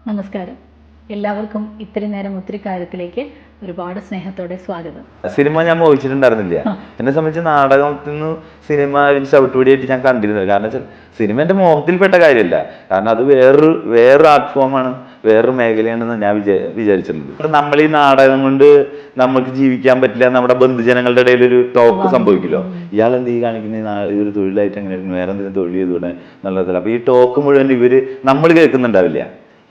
നമസ്കാരം. എല്ലാവർക്കും ഇത്തിരി നേരം ഒത്തിരി കാര്യത്തിലേക്ക് ഒരുപാട് സ്നേഹത്തോടെ സ്വാഗതം. സിനിമ ഞാൻ മോഹിച്ചിട്ടുണ്ടായിരുന്നില്ല. എന്നെ സംബന്ധിച്ച് നാടകത്തിൽ നിന്ന് സിനിമ ചവിട്ടുപടിയായിട്ട് ഞാൻ കണ്ടിരുന്നത്. കാരണം വെച്ചാൽ സിനിമ എൻ്റെ മോഹത്തിൽപ്പെട്ട കാര്യമല്ല. കാരണം അത് വേറൊരു ആർട്ട് ഫോമാണ്, വേറൊരു മേഖലയാണെന്ന് ഞാൻ വിചാരിച്ചിട്ടുണ്ട്. നമ്മൾ ഈ നാടകം കൊണ്ട് നമുക്ക് ജീവിക്കാൻ പറ്റില്ല, നമ്മുടെ ബന്ധുജനങ്ങളുടെ ഇടയിൽ ഒരു ടോക്ക് സംഭവിക്കുമല്ലോ. ഇയാൾ എന്ത് ഈ കാണിക്കുന്ന ഒരു തൊഴിലായിട്ട് അങ്ങനെ വേറെ എന്തെങ്കിലും തൊഴിൽ ചെയ്തുകൂടെ എന്നുള്ളതിൽ. അപ്പൊ ഈ ടോക്ക് മുഴുവൻ നമ്മൾ കേൾക്കുന്നുണ്ടാവില്ല,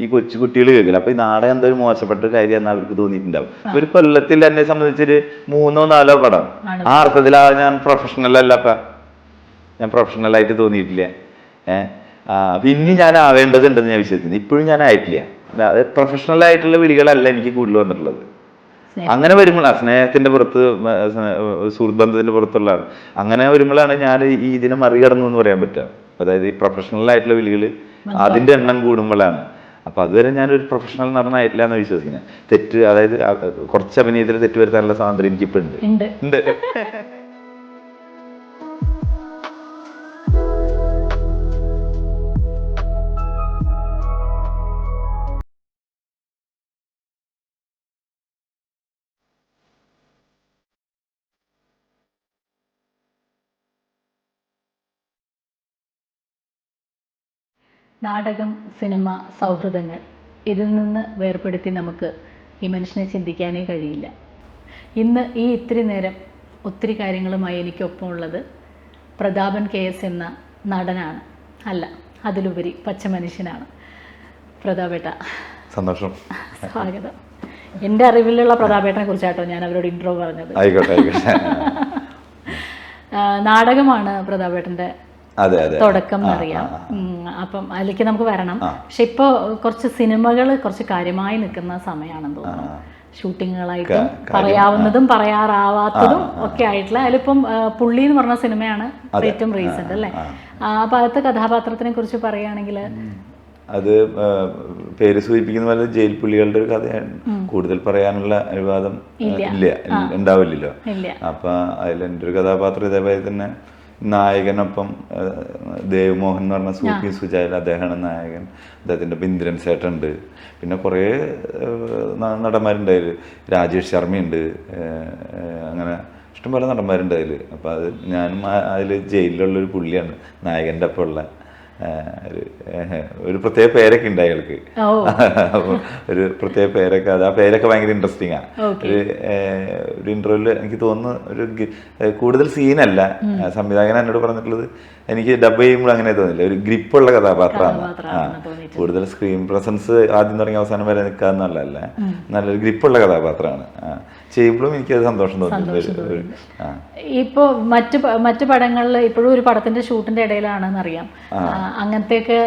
ഈ കൊച്ചു കുട്ടികൾ കേൾക്കില്ല. അപ്പൊ ഈ നാടകം എന്തോ ഒരു മോശപ്പെട്ട കാര്യമെന്ന് അവർക്ക് തോന്നിയിട്ടുണ്ടാവും. ഒരു കൊല്ലത്തിൽ എന്നെ സംബന്ധിച്ചൊരു 3-4 പടം. ആ അർത്ഥത്തിൽ ഞാൻ പ്രൊഫഷണൽ അല്ലപ്പ, ഞാൻ പ്രൊഫഷണൽ ആയിട്ട് തോന്നിയിട്ടില്ല. പിന്നെ ഞാൻ ആവേണ്ടതുണ്ടെന്ന് ഞാൻ വിശ്വസിക്കുന്നു. ഇപ്പോഴും ഞാൻ ആയിട്ടില്ല. അത് പ്രൊഫഷണൽ ആയിട്ടുള്ള വിളികളല്ല എനിക്ക് കൂടുതൽ വന്നിട്ടുള്ളത്. അങ്ങനെ വരുമ്പോഴാണ് സ്നേഹത്തിന്റെ പുറത്ത്, സുഹൃത്ബന്ധത്തിന്റെ പുറത്തുള്ള അങ്ങനെ വരുമ്പോഴാണ് ഞാൻ ഈ ഇതിനെ മറികടന്നു എന്ന് പറയാൻ പറ്റുക. അതായത് ഈ പ്രൊഫഷണൽ ആയിട്ടുള്ള വിളികൾ അതിന്റെ എണ്ണം കൂടുമ്പോഴാണ്. അപ്പൊ അതുവരെ ഞാനൊരു പ്രൊഫഷണൽ നടനായിട്ടില്ല എന്ന് വിശ്വസിക്കുന്നത്. തെറ്റ്, അതായത് കുറച്ച് അഭിനയത്തിൽ തെറ്റ് വരുത്താനുള്ള സ്വാതന്ത്ര്യം എനിക്കിപ്പോ ഉണ്ട്. നാടകം, സിനിമ, സൗഹൃദങ്ങൾ, ഇതിൽ നിന്ന് വേർപെടുത്തി നമുക്ക് ഈ മനുഷ്യനെ ചിന്തിക്കാനേ കഴിയില്ല. ഇന്ന് ഈ ഇത്തിരി നേരം ഒത്തിരി കാര്യങ്ങളുമായി എനിക്കൊപ്പം ഉള്ളത് പ്രതാപൻ KS എന്ന നടനാണ്. അല്ല, അതിലുപരി പച്ച മനുഷ്യനാണ്. പ്രതാപേട്ട, സന്തോഷം, സ്വാഗതം. എൻ്റെ അറിവിലുള്ള പ്രതാപേട്ടനെ കുറിച്ചാട്ടോ ഞാൻ അവരോട് ഇൻട്രോ പറഞ്ഞത്. നാടകമാണ് പ്രതാപേട്ടൻ്റെ തുടക്കം എന്നറിയാം. അപ്പം അതിലേക്ക് നമുക്ക് വരണം. പക്ഷെ ഇപ്പൊ കുറച്ച് സിനിമകൾ കുറച്ച് കാര്യമായി നിൽക്കുന്ന സമയമാണെന്ന് തോന്നുന്നു. ഷൂട്ടിങ്ങുകളായിട്ടും പറയാവുന്നതും പറയാറാവാത്തതും ഒക്കെ ആയിട്ടുള്ള. അതിലിപ്പം പുള്ളി എന്ന് പറഞ്ഞ സിനിമയാണ് ഏറ്റവും റീസെന്റ് അല്ലേ? അപ്പൊ അകത്തെ കഥാപാത്രത്തിനെ കുറിച്ച് പറയുകയാണെങ്കിൽ അത് പേര് സൂചിപ്പിക്കുന്ന പോലെ ജയിൽ പുള്ളികളുടെ ഒരു കഥയാണ്. കൂടുതൽ പറയാനുള്ള അനുവാദം ഉണ്ടാവില്ലല്ലോ. അപ്പൊ അതിൽ എൻ്റെ ഒരു കഥാപാത്രം ഇതേപോലെ തന്നെ നായകനൊപ്പം ദേവ്മോഹൻ എന്ന് പറഞ്ഞ സൂപ്പി സുജാൽ, അദ്ദേഹമാണ് നായകൻ. അദ്ദേഹത്തിൻ്റെ ഇന്ദ്രൻ സേട്ടുണ്ട്. പിന്നെ കുറേ നടന്മാരുണ്ട്. രാജേഷ് ശർമ്മയുണ്ട്. അങ്ങനെ ഇഷ്ടംപോലെ നടന്മാരുണ്ട് അതിൽ. അപ്പം അത് ഞാനും അതിൽ ജയിലിലുള്ളൊരു പുള്ളിയാണ് നായകൻ്റെ ഒപ്പം ഉള്ള. ഒരു പ്രത്യേക പേരൊക്കെ ഉണ്ട് അയാൾക്ക്. ഒരു പ്രത്യേക പേരൊക്കെ, ആ പേരൊക്കെ ഭയങ്കര ഇൻട്രസ്റ്റിംഗ് ആണ്. ഒരു ഇന്റർവ്യൂല് എനിക്ക് തോന്നുന്നു ഒരു കൂടുതൽ സീനല്ല, സംവിധായകൻ എന്നോട് പറഞ്ഞിട്ടുള്ളത് എനിക്ക് ഡബ് ചെയ്യുമ്പോൾ അങ്ങനെ തോന്നില്ല, ഒരു ഗ്രിപ്പുള്ള കഥാപാത്രമാണ്. കൂടുതൽ സ്ക്രീൻ പ്രസൻസ് ആദ്യം തുടങ്ങി അവസാനം വരെ നിൽക്കാന്നല്ല, നല്ലൊരു ഗ്രിപ്പുള്ള കഥാപാത്രമാണ്. ചെയ്യുമ്പോഴും എനിക്കത് സന്തോഷം തോന്നുന്നു. ഇപ്പൊ മറ്റു പടങ്ങളിൽ ഇപ്പോഴും ഒരു പടത്തിന്റെ ഷൂട്ടിന്റെ ഇടയിലാണെന്ന് അറിയാം. അങ്ങനത്തെയൊക്കെ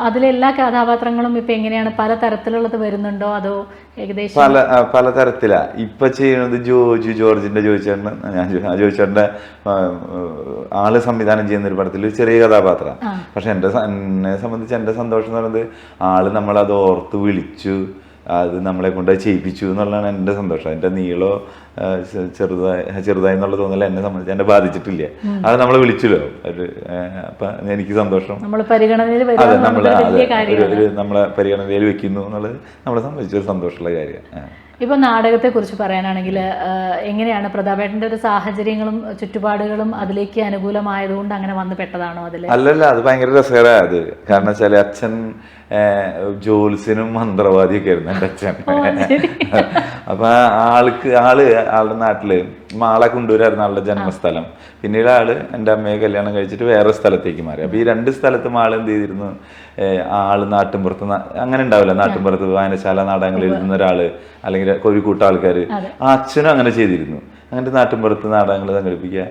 അതിലെല്ലാ കഥാപാത്രങ്ങളും ഇപ്പൊ എങ്ങനെയാണ്, പല തരത്തിലുള്ളത് വരുന്നുണ്ടോ അതോ ഏകദേശം പല തരത്തിലാ ഇപ്പൊ ചെയ്യുന്നത്? ജോർജിന്റെ ജോയിച്ചേട്ടന്റെ ആള് സംവിധാനം ചെയ്യുന്ന ഒരു പടത്തിൽ ഒരു ചെറിയ കഥാപാത്രം. പക്ഷെ എന്നെ സംബന്ധിച്ച് എന്റെ സന്തോഷം എന്ന് പറയുന്നത് ആള് നമ്മളത് ഓർത്ത് വിളിച്ചു, അത് നമ്മളെ കൊണ്ട് ചെയ്യിപ്പിച്ചു എന്നുള്ളതാണ് എൻ്റെ സന്തോഷം. എൻ്റെ നീളോ ചെറുതായി എന്നുള്ള തോന്നല എന്നെ സംബന്ധിച്ച് എന്നെ ബാധിച്ചിട്ടില്ല. അത് നമ്മളെ വിളിച്ചല്ലോ, ഒരു അപ്പൊ എനിക്ക് സന്തോഷം. അതെ, നമ്മളെ പരിഗണനയിൽ വെക്കുന്നു എന്നുള്ളത് നമ്മളെ സംബന്ധിച്ച് ഒരു സന്തോഷമുള്ള കാര്യമാണ്. ഇപ്പൊ നാടകത്തെ കുറിച്ച് പറയാനാണെങ്കിൽ എങ്ങനെയാണ് പ്രതാപേട്ടന്റെ ഒരു സാഹചര്യങ്ങളും ചുറ്റുപാടുകളും അതിലേക്ക് അനുകൂലമായതുകൊണ്ട് അങ്ങനെ വന്നു പെട്ടതാണോ അതിൽ? അല്ലല്ല, അത് ഭയങ്കര രസകരമാണ് അത്. കാരണം വെച്ചാല് അച്ഛൻ ജോത്സ്യനും മന്ത്രവാദിയൊക്കെ ആയിരുന്നു എൻ്റെ അച്ഛൻ. അപ്പൊ ആളുടെ നാട്ടില് ആളെ കൊണ്ടുവരായിരുന്നു, ആളുടെ ജന്മസ്ഥലം. പിന്നീട് എൻ്റെ അമ്മയെ കല്യാണം കഴിച്ചിട്ട് വേറെ സ്ഥലത്തേക്ക് മാറി. അപ്പൊ ഈ 2 സ്ഥലത്തും എന്ത് ചെയ്തിരുന്നു, ആള് നാട്ടിൻപുറത്ത് അങ്ങനെ ഉണ്ടാവില്ല, നാട്ടിൻപുറത്ത് വായനശാല നാടകങ്ങൾ എഴുതുന്ന ഒരാള് അല്ലെങ്കിൽ ഒരു കൂട്ടം ആൾക്കാർ, ആ അച്ഛനും അങ്ങനെ ചെയ്തിരുന്നു. അങ്ങനത്തെ നാട്ടിൻപുറത്ത് നാടകങ്ങൾ സംഘടിപ്പിക്കുക.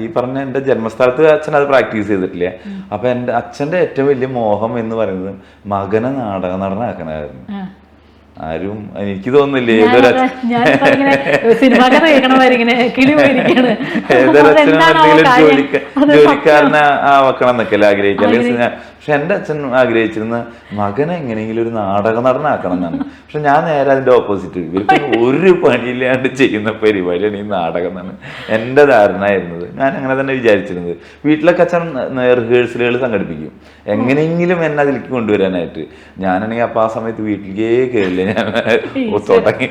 ഈ പറഞ്ഞ എൻ്റെ ജന്മസ്ഥലത്ത് അച്ഛൻ അത് പ്രാക്ടീസ് ചെയ്തിട്ടില്ല. അപ്പൊ എൻ്റെ അച്ഛൻ്റെ ഏറ്റവും വലിയ മോഹം എന്ന് പറയുന്നത് മകനെ നാടക നടനാക്കണമായിരുന്നു. ആരും എനിക്ക് തോന്നുന്നില്ല ജോലിക്കാരനെ ആക്കണം എന്നൊക്കെ ആഗ്രഹിക്കുക. പക്ഷെ എൻ്റെ അച്ഛൻ ആഗ്രഹിച്ചിരുന്ന മകനെ എങ്ങനെയെങ്കിലും ഒരു നാടക നടനാക്കണം എന്നാണ്. പക്ഷെ ഞാൻ നേരെ അതിന്റെ ഓപ്പോസിറ്റ്, ഇവർക്ക് ഒരു പണിയില്ലാണ്ട് ചെയ്യുന്ന പരിപാടിയാണ് ഈ നാടകം എന്നാണ് എൻ്റെ ധാരണ ആയിരുന്നത്. ഞാൻ അങ്ങനെ തന്നെ വിചാരിച്ചിരുന്നത്. വീട്ടിലൊക്കെ അച്ഛൻ റിഹേഴ്സലുകൾ സംഘടിപ്പിക്കും. എങ്ങനെയെങ്കിലും എന്നെ അതിലേക്ക് കൊണ്ടുവരാനായിട്ട്. ഞാനാണെങ്കിൽ അപ്പം ആ സമയത്ത് വീട്ടിലേക്കേ കയറില്ല, ഞാൻ തുടങ്ങി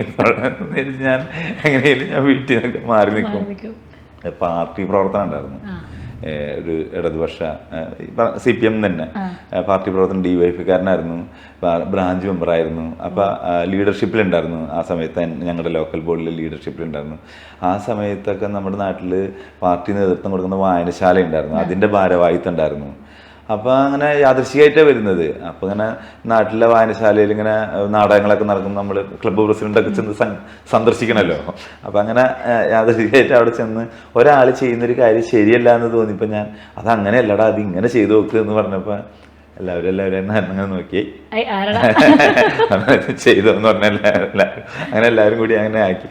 ഞാൻ എങ്ങനെയാലും ഞാൻ വീട്ടിൽ നിന്നൊക്കെ മാറി നിൽക്കും. പാർട്ടി പ്രവർത്തനം ഉണ്ടായിരുന്നു, ഒരു ഇടതുപക്ഷ CPM തന്നെ പാർട്ടി പ്രവർത്തനം, DYFകാരനായിരുന്നു, ബ്രാഞ്ച് മെമ്പറായിരുന്നു. അപ്പം ലീഡർഷിപ്പിലുണ്ടായിരുന്നു ആ സമയത്ത്, ഞങ്ങളുടെ ലോക്കൽ ബോർഡിൽ ലീഡർഷിപ്പിലുണ്ടായിരുന്നു. ആ സമയത്തൊക്കെ നമ്മുടെ നാട്ടിൽ പാർട്ടി നേതൃത്വം കൊടുക്കുന്ന വായനശാല ഉണ്ടായിരുന്നു, അതിൻ്റെ ഭാരവാഹിത്വം ഉണ്ടായിരുന്നു. അപ്പോൾ അങ്ങനെ യാദൃശ്ചികമായിട്ടാണ് വരുന്നത്. അപ്പോൾ ഇങ്ങനെ നാട്ടിലെ വായനശാലയിൽ ഇങ്ങനെ നാടകങ്ങളൊക്കെ നടക്കും, നമ്മൾ ക്ലബ്ബ് പ്രസിഡൻ്റൊക്കെ ചെന്ന് സന്ദർശിക്കണമല്ലോ. അപ്പം അങ്ങനെ യാദൃശ്ചികമായിട്ട് അവിടെ ചെന്ന് ഒരാൾ ചെയ്യുന്നൊരു കാര്യം ശരിയല്ല എന്ന് തോന്നിയപ്പോൾ ഞാൻ അതങ്ങനെയല്ലടാ, അത് ഇങ്ങനെ ചെയ്തു നോക്കുക എന്ന് പറഞ്ഞപ്പോൾ എല്ലാവരും അങ്ങനെ നോക്കി ചെയ്തോന്ന് പറഞ്ഞ അങ്ങനെ എല്ലാവരും കൂടി അങ്ങനെ ആക്കി.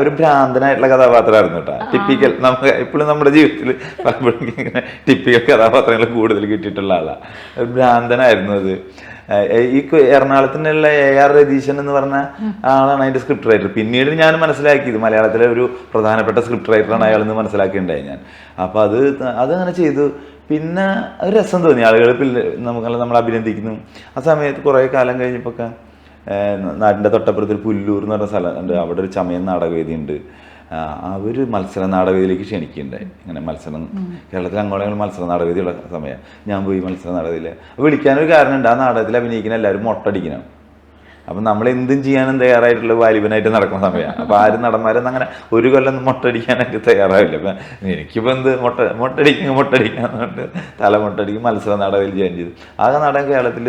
ഒരു ഭ്രാന്തനായിട്ടുള്ള കഥാപാത്രമായിരുന്നു കേട്ടോ, ടിപ്പിക്കൽ. നമുക്ക് ഇപ്പോഴും നമ്മുടെ ജീവിതത്തിൽ പലപ്പോഴും ഇങ്ങനെ ടിപ്പിക്കൽ കഥാപാത്രങ്ങൾ കൂടുതൽ കിട്ടിയിട്ടുള്ള ആളാണ്. ഭ്രാന്തനായിരുന്നു അത്. ഈ എറണാകുളത്തിനുള്ള AR രതീശൻ എന്ന് പറഞ്ഞ ആളാണ് അതിന്റെ സ്ക്രിപ്റ്റ് റൈറ്റർ. പിന്നീട് ഞാൻ മനസ്സിലാക്കിയത് മലയാളത്തിലെ ഒരു പ്രധാനപ്പെട്ട സ്ക്രിപ്റ്റ് റൈറ്ററാണ് അയാളെന്ന് മനസ്സിലാക്കിയിട്ടുണ്ടായി ഞാൻ. അപ്പൊ അതങ്ങനെ ചെയ്തു. പിന്നെ ഒരു രസം തോന്നി, ആളുകൾ നമ്മൾ അഭിനന്ദിക്കുന്നു. ആ സമയത്ത് കുറേ കാലം കഴിഞ്ഞപ്പോൾ നാടിൻ്റെ തൊട്ടപ്പുറത്ത് ഒരു പുല്ലൂർ എന്ന് പറഞ്ഞ സ്ഥലം ഉണ്ട്, അവിടെ ഒരു ചമയൻ നാടകവേദി ഉണ്ട്. അവർ മത്സര നാടകവേദിയിലേക്ക് ക്ഷണിക്കുകയുണ്ടായി. ഇങ്ങനെ മത്സരം കേരളത്തിൽ അങ്ങോട്ട് മത്സര നാടകവേദിയുള്ള സമയം ഞാൻ പോയി മത്സര നാടകവേദിയിൽ. വിളിക്കാനൊരു കാരണമുണ്ട്, ആ നാടകത്തിൽ അഭിനയിക്കുന്ന എല്ലാവരും മൊട്ടടിക്കണം. അപ്പം നമ്മൾ എന്തും ചെയ്യാനും തയ്യാറായിട്ടുള്ള വാലിബനായിട്ട് നടക്കുന്ന സമയമാണ്. അപ്പം ആരും നടന്മാരൊന്നും അങ്ങനെ ഒരു കൊല്ലം മൊട്ടടിക്കാനായിട്ട് തയ്യാറാവില്ല. അപ്പം എനിക്കിപ്പോൾ എന്ത് മൊട്ടടിക്കാന്ന് പറഞ്ഞിട്ട് തല മൊട്ടടിക്കും മത്സര നാടകത്തിൽ ജോയിൻ ചെയ്തു. ആ നാടകം കേരളത്തിൽ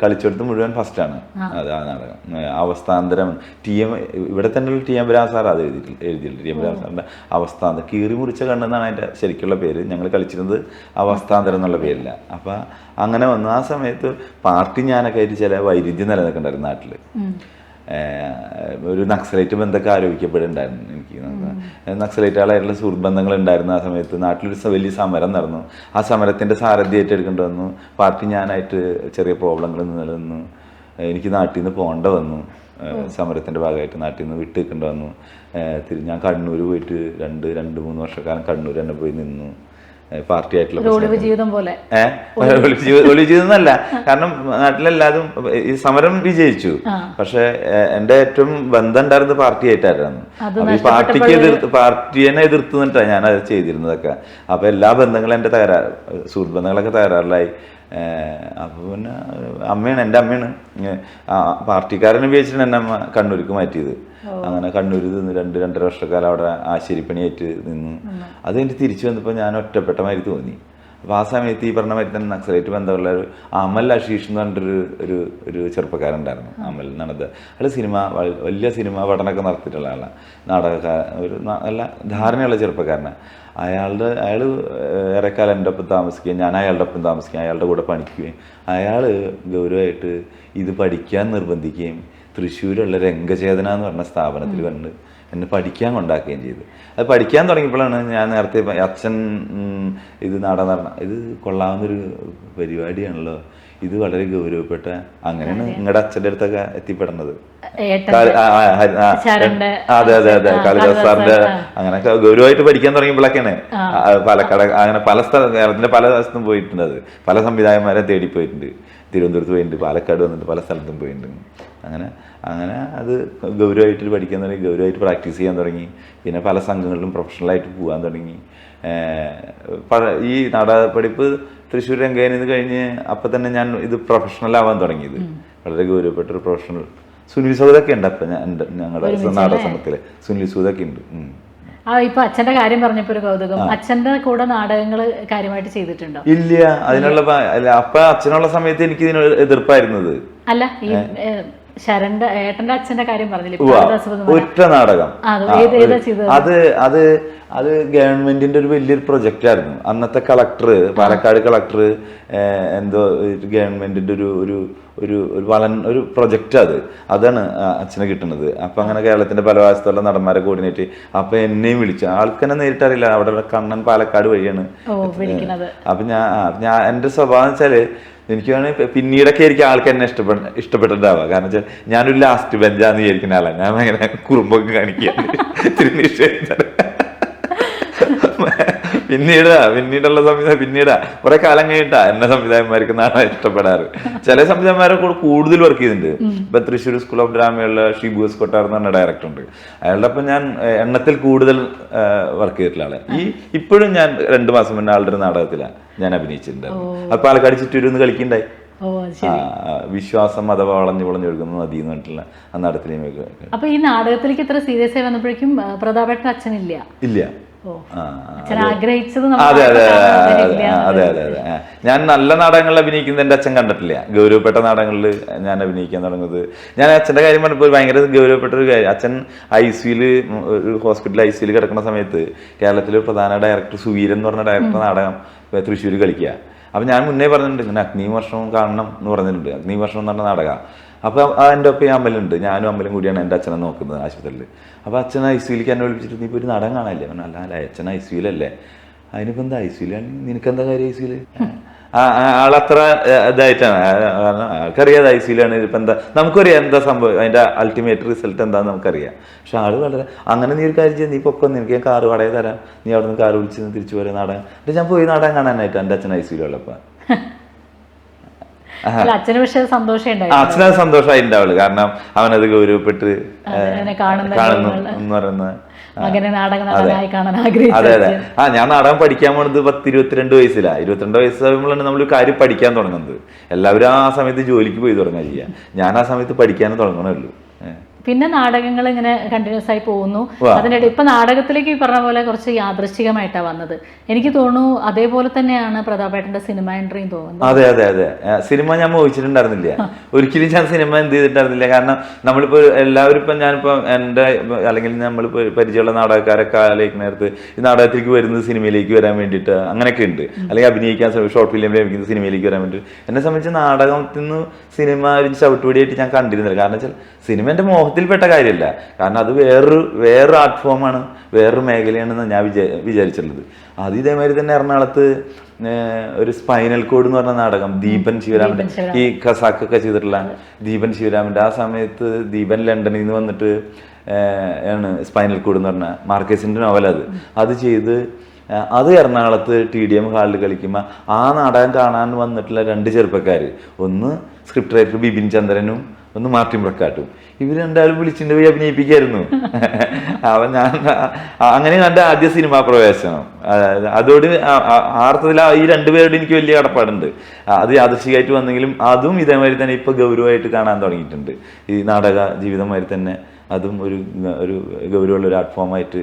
കളിച്ചെടുത്ത് മുഴുവൻ ഫസ്റ്റാണ്. അത് ആ നാടകം അവസ്ഥാന്തരം. ഇവിടെ തന്നെ TM രാജ സാർ അത് എഴുതിയിട്ടുണ്ട്. TM രാജ സാറിൻ്റെ അവസ്ഥാന്തരം, കീറി മുറിച്ച കണ്ണെന്നാണ് അതിൻ്റെ ശരിക്കുള്ള പേര്. ഞങ്ങൾ കളിച്ചിരുന്നത് അവസ്ഥാന്തരം എന്നുള്ള പേരില്ല. അപ്പം അങ്ങനെ വന്നു. ആ സമയത്ത് പാർട്ടി ഞാനൊക്കെ ആയിട്ട് ചില വൈരുദ്ധ്യം നിലനിൽക്കുന്നുണ്ടായിരുന്നു നാട്ടിൽ. ഒരു നക്സലൈറ്റ് ബന്ധമൊക്കെ ആരോപിക്കപ്പെടുന്നുണ്ടായിരുന്നു എനിക്ക്. നക്സലൈറ്റുകളായിട്ടുള്ള സുഹൃത്ത് ബന്ധങ്ങൾ ഉണ്ടായിരുന്നു. ആ സമയത്ത് നാട്ടിലൊരു വലിയ സമരം നടന്നു. ആ സമരത്തിൻ്റെ സാരഥ്യം ഏറ്റെടുക്കേണ്ടി വന്നു. പാർട്ടി ഞാനായിട്ട് ചെറിയ പ്രോബ്ലങ്ങൾ നിലനിന്നു. എനിക്ക് നാട്ടിൽ നിന്ന് പോകേണ്ട വന്നു. സമരത്തിൻ്റെ ഭാഗമായിട്ട് നാട്ടിൽ നിന്ന് വിട്ട് നിൽക്കേണ്ടി വന്നു. ഞാൻ കണ്ണൂർ പോയിട്ട് 2-3 വർഷക്കാലം കണ്ണൂർ തന്നെ പോയി നിന്നു. പാർട്ടി ആയിട്ടുള്ള ഒളിവ് ജീവിതം എന്നല്ല, കാരണം നാട്ടിലെല്ലാതും ഈ സമരം വിജയിച്ചു. പക്ഷെ എന്റെ ഏറ്റവും ബന്ധം ഉണ്ടായിരുന്നത് പാർട്ടി ആയിട്ടായിരുന്നു. അപ്പൊ ഈ പാർട്ടിയെ എതിർത്ത് നിന്നിട്ടാണ് ഞാൻ അത് ചെയ്തിരുന്നതൊക്കെ. അപ്പൊ എല്ലാ ബന്ധങ്ങളും എന്റെ സുഹൃത്ത് ബന്ധങ്ങളൊക്കെ തകരാറിലായി. അപ്പൊ പിന്നെ എൻ്റെ അമ്മയാണ് പാർട്ടിക്കാരനെ ഉപയോഗിച്ചിട്ട് എന്നെ അമ്മ കണ്ണൂർക്ക് മാറ്റിയത്. അങ്ങനെ കണ്ണൂരിൽ നിന്ന് 2-2.5 വർഷക്കാലം അവിടെ ആശാരിപ്പണിയായിട്ട് നിന്നു. അത് കഴിഞ്ഞ് തിരിച്ചു വന്നപ്പോൾ ഞാൻ ഒറ്റപ്പെട്ട മാതിരി തോന്നി. അപ്പോൾ ആ സമയത്ത് ഈ പറഞ്ഞ മാതിരി തന്നെ നക്സലൈറ്റ് ബന്ധമുള്ള ഒരു അമൽ അഷീഷ് എന്ന് പറഞ്ഞിട്ടൊരു ഒരു ചെറുപ്പക്കാരുണ്ടായിരുന്നു. അമൽ നടന്നത് അയാൾ വലിയ സിനിമ പഠനമൊക്കെ നടത്തിയിട്ടുള്ള ആളാണ്, ഒരു നല്ല ധാരണയുള്ള ചെറുപ്പക്കാരനാണ്. അയാൾ ഏറെക്കാലം എൻ്റെ ഒപ്പം താമസിക്കുകയും ഞാൻ അയാളുടെ ഒപ്പം താമസിക്കുകയും അയാളുടെ കൂടെ പഠിക്കുകയും അയാൾ ഗൗരവമായിട്ട് ഇത് പഠിക്കാൻ നിർബന്ധിക്കുകയും തൃശ്ശൂരുള്ള രംഗചേതന എന്ന് പറഞ്ഞ സ്ഥാപനത്തിൽ കണ്ട് എന്നെ പഠിക്കാൻ കൊണ്ടാക്കുകയും ചെയ്തു. അത് പഠിക്കാൻ തുടങ്ങിയപ്പോഴാണ് ഞാൻ നേരത്തെ അച്ഛൻ ഇത് ഇത് കൊള്ളാവുന്നൊരു പരിപാടിയാണല്ലോ, ഇത് വളരെ ഗൗരവപ്പെട്ട, അങ്ങനെയാണ് നിങ്ങളുടെ അച്ഛൻ്റെ അടുത്തൊക്കെ എത്തിപ്പെടുന്നത്. അതെ കാളിദാസ് സാറിന്റെ അങ്ങനെയൊക്കെ ഗൗരവമായിട്ട് പഠിക്കാൻ തുടങ്ങിയപ്പോഴൊക്കെയാണ് പാലക്കാട് അങ്ങനെ പല കേരളത്തിന്റെ പല സ്ഥലത്തും പോയിട്ടുണ്ട്. അത് പല സംവിധായകന്മാരെ തേടി പോയിട്ടുണ്ട്. തിരുവനന്തപുരത്ത് പോയിട്ടുണ്ട്, പാലക്കാട് വന്നിട്ട് പല സ്ഥലത്തും പോയിട്ടുണ്ട്. അങ്ങനെ അത് ഗൗരവമായിട്ട് പഠിക്കാൻ തുടങ്ങി, ഗൗരവമായിട്ട് പ്രാക്ടീസ് ചെയ്യാൻ തുടങ്ങി. പിന്നെ പല സംഘങ്ങളിലും പ്രൊഫഷണലായിട്ട് പോകാൻ തുടങ്ങി. ഈ നാടക പഠിപ്പ് തൃശ്ശൂർ രംഗയിൽ നിന്ന് കഴിഞ്ഞ് അപ്പം തന്നെ ഞാൻ ഇത് പ്രൊഫഷണൽ ആവാൻ തുടങ്ങിയത്. വളരെ ഗൗരവപ്പെട്ട ഒരു പ്രൊഫഷണൽ. സുനിൽ സൂദൊക്കെ ഉണ്ട് അപ്പം ഞങ്ങളുടെ നാടക സംഘത്തില് സുനിൽ സൂദൊക്കെ ഉണ്ട്. ഇപ്പൊ അച്ഛന്റെ കാര്യം പറഞ്ഞപ്പോ ഒരു കൗതുകം, അച്ഛന്റെ കൂടെ നാടകങ്ങൾ കാര്യമായിട്ട് ചെയ്തിട്ടുണ്ടോ? ഇല്ല, അതിനുള്ള അപ്പൊ അച്ഛനുള്ള സമയത്ത് എനിക്ക് ഇതിന് എതിർപ്പായിരുന്നത്. അല്ല, ഈ ശരണ്ടെ ഏട്ടന്റെ അച്ഛന്റെ കാര്യം പറഞ്ഞില്ലേ, ഒറ്റ നാടകം. അത് ഗവൺമെന്റിന്റെ ഒരു വലിയൊരു പ്രൊജക്റ്റ് ആയിരുന്നു. അന്നത്തെ കളക്ടർ, പാലക്കാട് കളക്ടർ എന്തോ ഗവൺമെന്റിന്റെ ഒരു പ്രൊജക്റ്റ് അതാണ് അച്ഛനെ കിട്ടുന്നത്. അപ്പൊ അങ്ങനെ കേരളത്തിന്റെ പല ഭാഗത്തുള്ള നടന്മാരെ കോർഡിനേറ്റ്. അപ്പൊ എന്നെയും വിളിച്ചു. ആൾക്കെന്നെ നേരിട്ടറിയില്ല, അവിടെ കണ്ണൻ പാലക്കാട് വഴിയാണ്. അപ്പൊ ഞാൻ എന്റെ സ്വഭാവം വെച്ചാല് എനിക്ക് വേണമെങ്കിൽ പിന്നീടൊക്കെ ആയിരിക്കും ആൾക്ക് എന്നെ ഇഷ്ടപ്പെട്ടിട്ടുണ്ടാവുക. കാരണം വെച്ചാൽ ഞാനൊരു ലാസ്റ്റ് ബെഞ്ചാന്ന് വിചാരിക്കുന്ന ആളാണ്. ഞാൻ ഭയങ്കര കുറുമ്പൊക്കെ കാണിക്കുക. പിന്നീടുള്ള പിന്നീടാ കുറെ കാലം കഴിഞ്ഞിട്ടാ എന്നെ സംവിധായകന്മാർക്ക് നാടകം ഇഷ്ടപ്പെടാറ്. ചില സംവിധായകന്മാരെ കൂടുതൽ വർക്ക് ചെയ്തിട്ടുണ്ട്. ഇപ്പൊ തൃശ്ശൂർ സ്കൂൾ ഓഫ് ഡ്രാമയുള്ള ഷിബു എസ് കൊട്ടാർ എന്ന് പറഞ്ഞ ഡയറക്ടർ ഉണ്ട്. അയാളുടെ ഒപ്പം ഞാൻ എണ്ണത്തിൽ കൂടുതൽ വർക്ക് ചെയ്തിട്ടുള്ള ആളെ. ഇപ്പോഴും ഞാൻ 2 മാസം മുന്നേ ആളുടെ ഒരു നാടകത്തിലാണ് ഞാൻ അഭിനയിച്ചിട്ടുണ്ട്. അപ്പൊ പാലക്കാട് ചുറ്റൂരൊന്ന് കളിക്കണ്ടായി. വിശ്വാസം അഥവാ വളഞ്ഞു ഒഴുകുന്ന നദി എന്ന് പറഞ്ഞിട്ടുള്ള ആ നാടകത്തിലേക്ക്. അപ്പൊ ഈ നാടകത്തിലേക്ക് ഇത്ര സീരിയസ് ആയി വന്നപ്പോഴേക്കും പ്രതാപേട്ടൻ അച്ഛനില്ല? ഇല്ല. അതെ അതെ അതെ അതെ അതെ. ഞാൻ നല്ല നാടകങ്ങളിൽ അഭിനയിക്കുന്നത് എന്റെ അച്ഛൻ കണ്ടിട്ടില്ല. ഗൗരവപ്പെട്ട നാടകങ്ങളിൽ ഞാൻ അഭിനയിക്കാൻ തുടങ്ങുന്നത്. ഞാൻ അച്ഛന്റെ കാര്യം പറഞ്ഞപ്പോൾ ഭയങ്കര ഗൗരവപ്പെട്ട ഒരു കാര്യം. അച്ഛൻ ICUല് ഒരു ഹോസ്പിറ്റൽ ICUല് കിടക്കുന്ന സമയത്ത് കേരളത്തിലെ പ്രധാന ഡയറക്ടർ സുവീരൻ എന്ന് പറഞ്ഞ ഡയറക്ടർ നാടകം തൃശ്ശൂർ കളിക്കുക. അപ്പൊ ഞാൻ മുന്നേ പറഞ്ഞിട്ടുണ്ട് ഇങ്ങനെ അഗ്നിവർഷം കാണണം എന്ന് പറഞ്ഞിട്ടുണ്ട്. അഗ്നിവർഷം എന്ന് പറഞ്ഞ നാടകം. അപ്പൊ എൻ്റെ ഒപ്പം അമ്പലുണ്ട്, ഞാനും അമ്പലം കൂടിയാണ് എൻ്റെ അച്ഛനെ നോക്കുന്നത് ആശുപത്രിയിൽ. അപ്പൊ അച്ഛൻ ICUലേക്ക് എന്നെ വിളിച്ചിട്ട് നീ ഇപ്പോൾ ഒരു നാടകം കാണാല്ലേ? അല്ല അച്ഛൻ ICUലല്ലേ. അതിനിപ്പോ എന്താ ICUലാണ്, നിനക്കെന്താ കാര്യം ICUല്? ആളത്ര ഇതായിട്ടാണ്, ആൾക്കറിയാതെ ICUലാണ്. ഇപ്പൊ എന്താ നമുക്കറിയാം എന്താ സംഭവം, അതിന്റെ അൾട്ടിമേറ്റ് റിസൾട്ട് എന്താന്ന് നമുക്കറിയാം. പക്ഷെ ആള് വളരെ അങ്ങനെ നീ ഒരു കാര്യം ചെയ്യാം, നീ പൊക്കം, നിനക്ക് ഞാൻ കാറ് വാടക തരാം, നീ അവിടെ നിന്ന് കാറ് വിളിച്ച് തിരിച്ചു പോരെ നാടകം. എന്നിട്ട് ഞാൻ പോയി നാടകം കാണാനായിട്ട് എൻ്റെ അച്ഛൻ ICUലുള്ളപ്പോ. അച്ഛന് പക്ഷേ സന്തോഷം, അച്ഛനത് സന്തോഷമായി ഉണ്ടാവുള്ളൂ. കാരണം അവനത് ഗൗരവപ്പെട്ട് കാണുന്നു എന്ന് പറയുന്നത്. മകനെ നാടക നടനായി കാണാൻ ആഗ്രഹിച്ചു. അതെ അതെ. ഞാൻ നാടകം പഠിക്കാൻ പോണത് 10-22 വയസ്സിലാണ്. 22 വയസ്സാകുമ്പോഴാണ് നമ്മൾ കാര്യം പഠിക്കാൻ തുടങ്ങുന്നത്. എല്ലാവരും ആ സമയത്ത് ജോലിക്ക് പോയി തുടങ്ങുക ചെയ്യുക. ഞാൻ ആ സമയത്ത് പഠിക്കാനും തുടങ്ങണമല്ലോ. പിന്നെ നാടകങ്ങൾ ഇങ്ങനെ കണ്ടിന്യൂസ് ആയി പോകുന്നു. അതിനിടെ ഇപ്പൊ നാടകത്തിലേക്ക് ഈ പറഞ്ഞ പോലെ കുറച്ച് യാദൃശ്ചികമായിട്ടാണ് വന്നത്. എനിക്ക് തോന്നുന്നു അതേപോലെ തന്നെയാണ് പ്രതാപേട്ടന്റെ സിനിമ എൻട്രിയും തോന്നുന്നത്. അതെ അതെ അതെ. സിനിമ ഞാൻ മോഹിച്ചിട്ടുണ്ടായിരുന്നില്ല, ഒരിക്കലും ഞാൻ സിനിമ എന്ത് ചെയ്തിട്ടുണ്ടായിരുന്നില്ല. കാരണം നമ്മളിപ്പോ എല്ലാവരും ഇപ്പൊ ഞാനിപ്പോ എൻ്റെ അല്ലെങ്കിൽ നമ്മൾ പരിചയമുള്ള നാടകക്കാരൊക്കെ ആലോചിക്കുന്ന ഈ നാടകത്തിലേക്ക് വരുന്നത് സിനിമയിലേക്ക് വരാൻ വേണ്ടിയിട്ട് അങ്ങനെയൊക്കെ ഉണ്ട്. അല്ലെങ്കിൽ അഭിനയിക്കാൻ ഷോർട്ട് ഫിലിമിൽ അഭിനയിക്കുന്നത് സിനിമയിലേക്ക് വരാൻ വേണ്ടി. എന്നെ സംബന്ധിച്ച് നാടകത്തിൽ നിന്ന് സിനിമ ഒരു ചവിട്ടുപടിയായിട്ട് ഞാൻ കണ്ടിരുന്നില്ല. കാരണം വെച്ചാൽ സിനിമ എൻ്റെ മോഹത്തിൽപ്പെട്ട കാര്യമല്ല. കാരണം അത് വേറൊരു ആർട്ട് ഫോമാണ്, വേറൊരു മേഖലയാണെന്ന് ഞാൻ വിചാരിച്ചിട്ടുള്ളത്. അത് ഇതേമാതിരി തന്നെ എറണാകുളത്ത് ഒരു സ്പൈനൽ കോഡ് എന്ന് പറഞ്ഞ നാടകം ദീപൻ ശിവരാമന്റെ, ഈ ഖസാക്കൊക്കെ ചെയ്തിട്ടുള്ള ദീപൻ ശിവരാമന്റെ, ആ സമയത്ത് ദീപൻ ലണ്ടനിൽ നിന്ന് വന്നിട്ട് ആണ് സ്പൈനൽ കോഡ് എന്ന് പറഞ്ഞ മാർക്കേസിന്റെ നോവൽ. അത് ചെയ്ത് അത് എറണാകുളത്ത് TDM ഹാളിൽ കളിക്കുമ്പോൾ ആ നാടകം കാണാൻ വന്നിട്ടുള്ള 2 ചെറുപ്പക്കാർ, ഒന്ന് സ്ക്രിപ്റ്റ് റൈറ്റർ ബിപിൻ ചന്ദ്രനും ഒന്ന് മാർട്ടിൻ പ്രക്കാട്ടും. ഇവർ രണ്ടാളും വിളിച്ചിട്ട് പോയി അഭിനയിപ്പിക്കായിരുന്നു. അവൻ ഞാൻ അങ്ങനെയാണ് എൻ്റെ ആദ്യ സിനിമാ പ്രവേശനം. അതോട് ആർത്ഥത്തിൽ ഈ 2 പേരോട് എനിക്ക് വലിയ കടപ്പാടുണ്ട്. അത് യാദൃശ്ചികമായിട്ട് വന്നെങ്കിലും അതും ഇതേമാതിരി തന്നെ ഇപ്പൊ ഗൗരവമായിട്ട് കാണാൻ തുടങ്ങിയിട്ടുണ്ട്. ഈ നാടക ജീവിതമാതിരി തന്നെ അതും ഒരു ഗൗരവമുള്ള ഒരു ആർട്ട് ഫോമായിട്ട്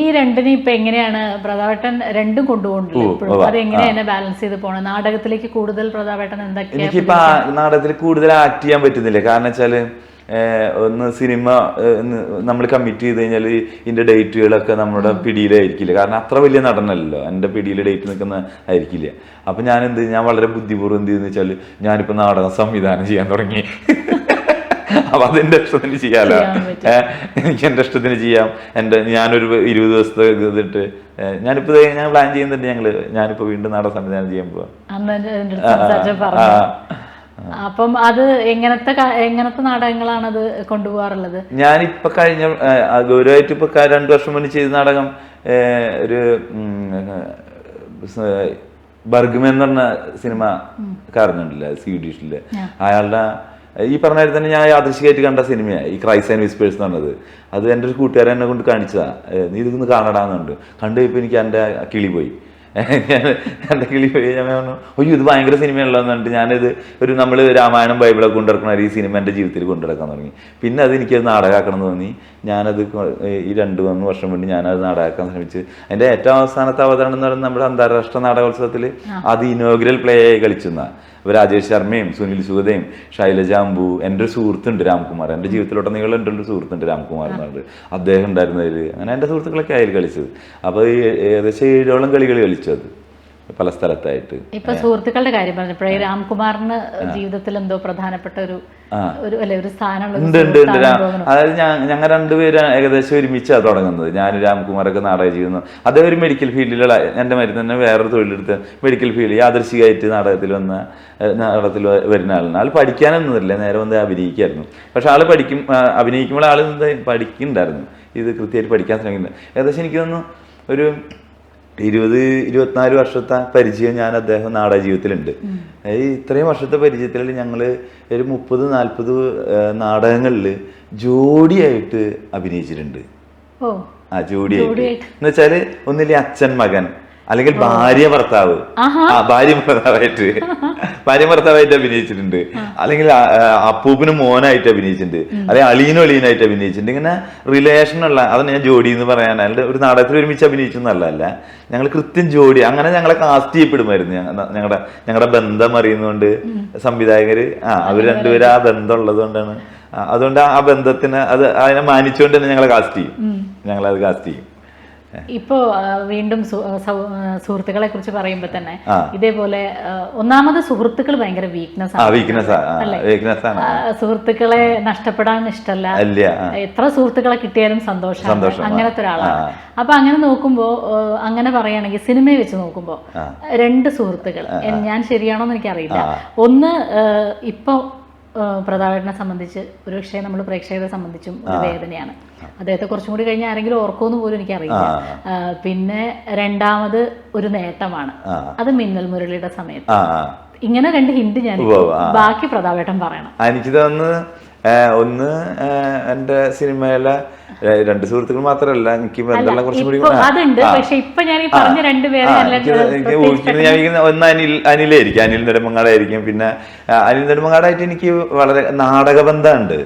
ഈ രണ്ടിനെ ഇപ്പൊ എങ്ങനെയാണ് പ്രതാപേട്ടൻ രണ്ടും കൊണ്ടുപോകുന്നത്? അത് എങ്ങനെയാണ് ബാലൻസ് ചെയ്ത് പോണത്? നാടകത്തിലേക്ക് കൂടുതൽ പ്രതാപേട്ടൻ എന്തൊക്കെയാ? എനിക്കിപ്പോ നാടകത്തിൽ കൂടുതൽ ആക്ട് ചെയ്യാൻ പറ്റുന്നില്ല. കാരണം വെച്ചാല് ഒന്ന് സിനിമ നമ്മൾ കമ്മിറ്റ് ചെയ്ത് കഴിഞ്ഞാൽ ഇതിന്റെ ഡേറ്റുകളൊക്കെ നമ്മുടെ പിടിയിലായിരിക്കില്ല. കാരണം അത്ര വലിയ നടനല്ലോ, എൻ്റെ പിടിയിൽ ഡേറ്റ് നിൽക്കുന്ന ആയിരിക്കില്ല. അപ്പൊ ഞാൻ വളരെ ബുദ്ധിപൂർവ്വം എന്ത് ചെയ്യുന്ന വെച്ചാൽ ഞാനിപ്പോ നാടകം സംവിധാനം ചെയ്യാൻ തുടങ്ങി. അപ്പൊ അതെന്റെ ഇഷ്ടത്തിന് ചെയ്യാലോ, എനിക്ക് എന്റെ ഇഷ്ടത്തിന് ചെയ്യാം. ഞാനൊരു 20 ദിവസത്തെ ഇതിട്ട് ഞാനിപ്പോ ഞാൻ പ്ലാൻ ചെയ്യുന്നുണ്ട്. ഞാനിപ്പോ വീണ്ടും നാടക സംവിധാനം ചെയ്യാൻ പോവാ. അപ്പം അത് എങ്ങനത്തെ നാടകങ്ങളാണ് അത് കൊണ്ടുപോകാറുള്ളത്? ഞാനിപ്പോ കഴിഞ്ഞ ഗൗരവമായിട്ട് ഇപ്പൊ 2 വർഷം മുന്നേ ചെയ്ത നാടകം ഒരു ബർഗ്മൻ എന്ന് പറഞ്ഞ സിനിമ കാരണുണ്ടല്ലോ, സ്വീഡിഷില്. അയാളുടെ ഈ പറഞ്ഞ തന്നെ ഞാൻ യാദൃശ്ചികമായിട്ട് കണ്ട സിനിമയാണ് ഈ ക്രൈസ് ആൻഡ് വിസ്പേഴ്സ് എന്ന് പറഞ്ഞത്. അത് എൻ്റെ ഒരു കൂട്ടുകാരൻ എന്നെ കൊണ്ട് കാണിച്ചതാ. നീ ഇതൊന്ന് കാണടാന്നുണ്ട്. കണ്ടു കഴിഞ്ഞപ്പോൾ എനിക്ക് എൻ്റെ കിളി പോയി. എൻ്റെ കിളി പോയി. ഞാൻ പറഞ്ഞു അയ്യോ ഇത് ഭയങ്കര സിനിമയുള്ളതെന്ന് പറഞ്ഞിട്ട് ഞാനിത് നമ്മൾ രാമായണം ബൈബിളൊക്കെ കൊണ്ടുനടക്കണ ഈ സിനിമ എൻ്റെ ജീവിതത്തിൽ കൊണ്ടുനടക്കാൻ തുടങ്ങി. പിന്നെ അത് എനിക്കത് നാടകമാക്കണം എന്ന് തോന്നി. ഞാനത് ഈ 2-3 വർഷം മുന്നേ ഞാനത് നാടകമാക്കാൻ ശ്രമിച്ച് അതിൻ്റെ ഏറ്റവും അവസാനത്തെ അവതരണം എന്ന് പറയുന്നത് നമ്മുടെ അന്താരാഷ്ട്ര നാടകോത്സവത്തിൽ അത് ഇനോഗ്രൽ പ്ലേ ആയി കളിച്ചെന്ന രാജേഷ് ശർമ്മയും സുനിൽ സുഗതയും ശൈലജ അമ്പു, എൻ്റെ ഒരു സുഹൃത്തുണ്ട് രാംകുമാർ, എൻ്റെ ജീവിതത്തിലോട്ടുടനീളം എൻ്റെ ഒരു സുഹൃത്തുണ്ട് രാംകുമാർ എന്ന് പറഞ്ഞിട്ട്, അദ്ദേഹം ഉണ്ടായിരുന്നതിൽ. അങ്ങനെ എൻ്റെ സുഹൃത്തുക്കളൊക്കെ അതിൽ കളിച്ചത്. അപ്പോൾ ഏകദേശം 7ഓളം കളികൾ കളിച്ചു അത് പല സ്ഥലത്തായിട്ട്. ഇപ്പൊ സുഹൃത്തുക്കളുടെ കാര്യം പറഞ്ഞപ്പോഴേ രാംകുമാറിന് ജീവിതത്തിൽ എന്തോ പ്രധാനപ്പെട്ട ഒരു സ്ഥാനമുണ്ട്. അതായത് ഞങ്ങൾ 2 പേരും ഏകദേശം ഒരുമിച്ചാണ് തുടങ്ങുന്നത്. ഞാൻ രാംകുമാറൊക്കെ നാടകം ചെയ്യുന്നു. അതേ ഒരു മെഡിക്കൽ ഫീൽഡിലുള്ള എൻ്റെ മരുന്ന് തന്നെ വേറൊരു തൊഴിലെടുത്ത് മെഡിക്കൽ ഫീൽഡ് യാദൃശ്ചികമായിട്ട് നാടകത്തിൽ വരുന്ന ആളാണ്. ആൾ പഠിക്കാനൊന്നുമില്ല, നേരെ വന്ന് അഭിനയിക്കായിരുന്നു. പക്ഷെ ആള് അഭിനയിക്കുമ്പോൾ ആള് പഠിക്കുന്നുണ്ടായിരുന്നു. ഇത് കൃത്യമായിട്ട് പഠിക്കാൻ ശ്രമിക്കുന്നുണ്ട്. ഏകദേശം എനിക്ക് തോന്നുന്നു ഒരു 24 വർഷത്തെ പരിചയം ഞാൻ അദ്ദേഹം നാടക ജീവിതത്തിലുണ്ട്. ഈ ഇത്രയും വർഷത്തെ പരിചയത്തിൽ ഞങ്ങൾ ഒരു 30-40 നാടകങ്ങളിൽ ജോഡിയായിട്ട് അഭിനയിച്ചിട്ടുണ്ട്. ജോഡിയായിട്ട് എന്ന് വെച്ചാല് ഒന്നില്ലേ അച്ഛൻ മകൻ, അല്ലെങ്കിൽ ഭാര്യ ഭർത്താവ്, ഭാര്യ ഭർത്താവായിട്ട് അഭിനയിച്ചിട്ടുണ്ട്, അല്ലെങ്കിൽ അപ്പൂപ്പിനും മോനായിട്ട് അഭിനയിച്ചിട്ടുണ്ട്, അല്ലെങ്കിൽ അളീനും അളീനായിട്ട് അഭിനയിച്ചിട്ടുണ്ട്. ഇങ്ങനെ റിലേഷനുള്ള അതാണ് ഞാൻ ജോഡി എന്ന് പറയാൻ. അല്ലാണ്ട് ഒരു നാടകത്തിൽ ഒരുമിച്ച് അഭിനയിച്ചു എന്നല്ല, ഞങ്ങൾ കൃത്യം ജോഡി. അങ്ങനെ ഞങ്ങളെ കാസ്റ്റ് ചെയ്യപ്പെടുമായിരുന്നു. ഞങ്ങളുടെ ബന്ധം അറിയുന്നതുകൊണ്ട് സംവിധായകര് അവർ രണ്ടുപേരും ആ ബന്ധം ഉള്ളത് കൊണ്ടാണ്, അതുകൊണ്ട് ആ ബന്ധത്തിന് അതിനെ മാനിച്ചുകൊണ്ട് തന്നെ ഞങ്ങളെ കാസ്റ്റ് ചെയ്യും. ഇപ്പോ വീണ്ടും സുഹൃത്തുക്കളെ കുറിച്ച് പറയുമ്പോ തന്നെ ഇതേപോലെ ഒന്നാമത് സുഹൃത്തുക്കൾ ഭയങ്കര വീക്ക്നെസ് ആണ്. സുഹൃത്തുക്കളെ നഷ്ടപ്പെടാൻ ഇഷ്ടമല്ല, എത്ര സുഹൃത്തുക്കളെ കിട്ടിയാലും സന്തോഷം, അങ്ങനത്തെ ഒരാളാണ്. അപ്പൊ അങ്ങനെ നോക്കുമ്പോ, അങ്ങനെ പറയുകയാണെങ്കിൽ സിനിമയെ വെച്ച് നോക്കുമ്പോ 2 സുഹൃത്തുക്കൾ, ഞാൻ ശരിയാണോന്ന് എനിക്കറിയില്ല. ഒന്ന് ഇപ്പൊ പ്രതാപേട്ടനെ സംബന്ധിച്ച് ഒരുപക്ഷെ നമ്മൾ പ്രേക്ഷകരെ സംബന്ധിച്ചും ഒരു വേദനയാണ്. അദ്ദേഹത്തെ കുറച്ചും കൂടി കഴിഞ്ഞാൽ ആരെങ്കിലും ഓർക്കുമെന്ന് പോലും എനിക്കറിയില്ല. പിന്നെ രണ്ടാമത് ഒരു നേട്ടമാണ്, അത് മിന്നൽ മുരളിയുടെ സമയത്ത്. ഇങ്ങനെ 2 ഹിന്റ് ഞാൻ, ബാക്കി പ്രതാപേട്ടൻ പറയണം. എനിക്ക് തോന്നുന്നു ഒന്ന് എന്റെ സിനിമയിലെ 2 സുഹൃത്തുക്കൾ മാത്രമല്ല, എനിക്ക് ബന്ധമുള്ള കുറച്ചും കൂടി ഒന്ന് അനിലായിരിക്കും, അനിൽ നെടുമങ്ങാടായിരിക്കും. പിന്നെ അനിൽ നെടുമങ്ങാടായിട്ട് എനിക്ക് വളരെ നാടക ബന്ധമുണ്ട്.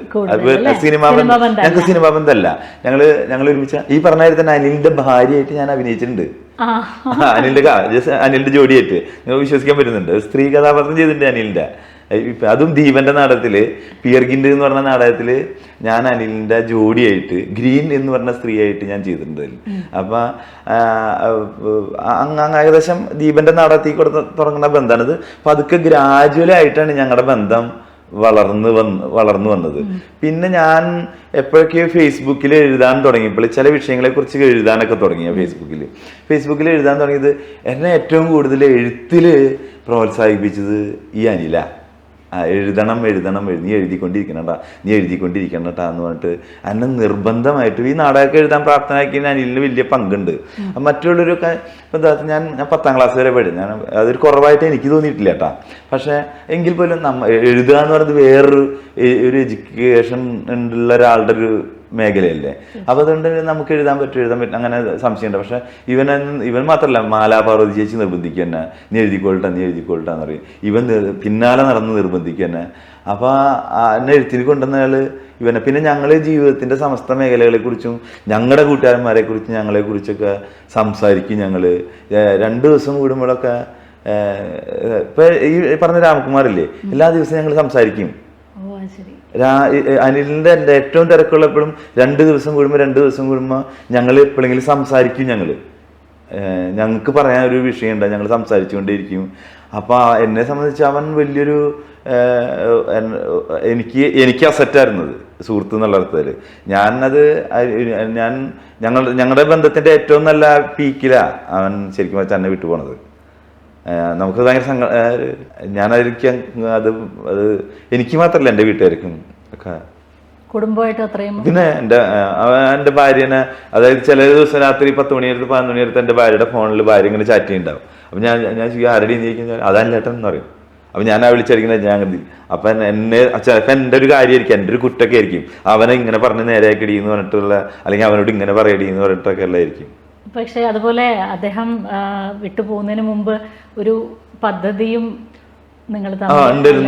സിനിമാ ബന്ധം, ഞങ്ങൾക്ക് സിനിമാ ബന്ധമല്ല. ഞങ്ങൾ ഒരുമിച്ച് ഈ പറഞ്ഞ തന്നെ അനിലിന്റെ ഭാര്യയായിട്ട് ഞാൻ അഭിനയിച്ചിട്ടുണ്ട്. അനിലിന്റെ ജോഡിയായിട്ട് നിങ്ങൾ വിശ്വസിക്കാൻ പറ്റുന്നുണ്ട്. സ്ത്രീ കഥാപാത്രം ചെയ്തിട്ടുണ്ട് അനിലിന്റെ. അതും ദീപന്റെ നാടകത്തില്, പിയർഗിൻഡ് എന്ന് പറഞ്ഞ നാടകത്തില് ഞാൻ അനിലിന്റെ ജോഡിയായിട്ട്, ഗ്രീൻ എന്ന് പറഞ്ഞ സ്ത്രീയായിട്ട് ഞാൻ ചെയ്തിട്ടുണ്ട്. അപ്പൊ ഏകദേശം ദീപന്റെ നാടകത്തിൽ തുടങ്ങുന്ന ബന്ധമാണിത്. പതുക്കെ ഗ്രാജുവലായിട്ടാണ് ഞങ്ങളുടെ ബന്ധം വളർന്നു വന്നത്. പിന്നെ ഞാൻ എപ്പോഴൊക്കെ ഫേസ്ബുക്കിൽ എഴുതാൻ തുടങ്ങിയപ്പോൾ, ചില വിഷയങ്ങളെ കുറിച്ച് എഴുതാനൊക്കെ തുടങ്ങിയ ഫേസ്ബുക്കിൽ എഴുതാൻ തുടങ്ങിയത്, എന്നെ ഏറ്റവും കൂടുതൽ എഴുത്തില് പ്രോത്സാഹിപ്പിച്ചത് ഈ അനില. എഴുതണം, നീ എഴുതിക്കൊണ്ടിരിക്കണട്ടാ എന്ന് പറഞ്ഞിട്ട് എന്നെ നിർബന്ധമായിട്ട് ഈ നാടകമൊക്കെ എഴുതാൻ പ്രാപ്തനാക്കി അനിലിന് വലിയ പങ്കുണ്ട്. മറ്റുള്ളവരൊക്കെ ഇപ്പം ഞാൻ 10ാം ക്ലാസ് വരെ പഠിച്ചു. ഞാൻ അതൊരു കുറവായിട്ട് എനിക്ക് തോന്നിയിട്ടില്ല കേട്ടാ. പക്ഷെ എങ്കിൽ പോലും എഴുതുക എന്ന് പറയുന്നത് വേറൊരു എഡ്യൂക്കേഷൻ ഉള്ള ഒരാളുടെ ഒരു മേഖലയല്ലേ. അപ്പൊ അതുകൊണ്ട് നമുക്ക് എഴുതാൻ പറ്റും അങ്ങനെ സംശയമുണ്ട്. പക്ഷെ ഇവൻ മാത്രമല്ല, മാലാപാർവതി ചേച്ചി നിർബന്ധിക്കുക തന്നെ, നീ എഴുതിക്കൊള്ളട്ടാന്ന് പറയും. ഇവൻ പിന്നാലെ നടന്ന് നിർബന്ധിക്കുക തന്നെ. അപ്പൊ എന്നെ എഴുത്തിന് കൊണ്ടുവന്നയാള് ഇവനെ. പിന്നെ ഞങ്ങൾ ജീവിതത്തിന്റെ സമസ്ത മേഖലകളെ കുറിച്ചും ഞങ്ങളുടെ കൂട്ടുകാരന്മാരെ കുറിച്ചും ഞങ്ങളെ കുറിച്ചൊക്കെ സംസാരിക്കും. 2 ദിവസം കൂടുമ്പോഴൊക്കെ ഇപ്പൊ ഈ പറഞ്ഞ രാമകുമാറില്ലേ, എല്ലാ ദിവസവും ഞങ്ങൾ സംസാരിക്കും. അനിലിന്റെ ഏറ്റവും തിരക്കുള്ളപ്പോഴും 2 ദിവസം കൂടുമ്പോ ഞങ്ങൾ എപ്പോഴെങ്കിലും സംസാരിക്കും. ഞങ്ങൾക്ക് പറയാൻ ഒരു വിഷയം ഉണ്ട്, ഞങ്ങൾ സംസാരിച്ചുകൊണ്ടേയിരിക്കും. അപ്പൊ എന്നെ സംബന്ധിച്ച് അവൻ വലിയൊരു എനിക്ക് അസറ്റായിരുന്നത് സുഹൃത്ത് എന്നുള്ള അർത്ഥത്തില്. ഞങ്ങളുടെ ബന്ധത്തിന്റെ ഏറ്റവും നല്ല പീക്കിലാ അവൻ ശരിക്കും വെച്ചാൽ എന്നെ വിട്ടുപോണത്. നമുക്ക് ഭയങ്കര ഞാനായിരിക്കും അത് എനിക്ക് മാത്രല്ല, എൻ്റെ വീട്ടുകാർക്കും ഒക്കെ കുടുംബമായിട്ട് അത്രയും. പിന്നെ എൻ്റെ ഭാര്യനെ, അതായത് ചില ദിവസം രാത്രി 10 മണിയെടുത്ത് 11 മണിയെടുത്ത് എൻ്റെ ഭാര്യയുടെ ഫോണിൽ ഭാര്യ ഇങ്ങനെ ചാറ്റ് ചെയ്യുന്നുണ്ടാവും. അപ്പൊ ഞാൻ ആരുടെ ഇരിക്കുന്നത് അതല്ലേട്ടൻ എന്ന് പറയും. അപ്പൊ ഞാൻ വിളിച്ചടിക്കുന്നത് ഞാൻ കരുതി. അപ്പൊ ചിലപ്പോ എൻ്റെ ഒരു കാര്യമായിരിക്കും, എൻ്റെ ഒരു കുറ്റൊക്കെ ആയിരിക്കും, അവനെ ഇങ്ങനെ പറഞ്ഞ് നേരെയാക്കിടി എന്ന് പറഞ്ഞിട്ടുള്ള, അല്ലെങ്കിൽ അവനോട് ഇങ്ങനെ പറയടി എന്ന് പറഞ്ഞിട്ടൊക്കെ ഉള്ളതായിരിക്കും. പക്ഷെ അതുപോലെ അദ്ദേഹം വിട്ടുപോകുന്നതിന് മുമ്പ് ഒരു പദ്ധതിയും നിങ്ങൾ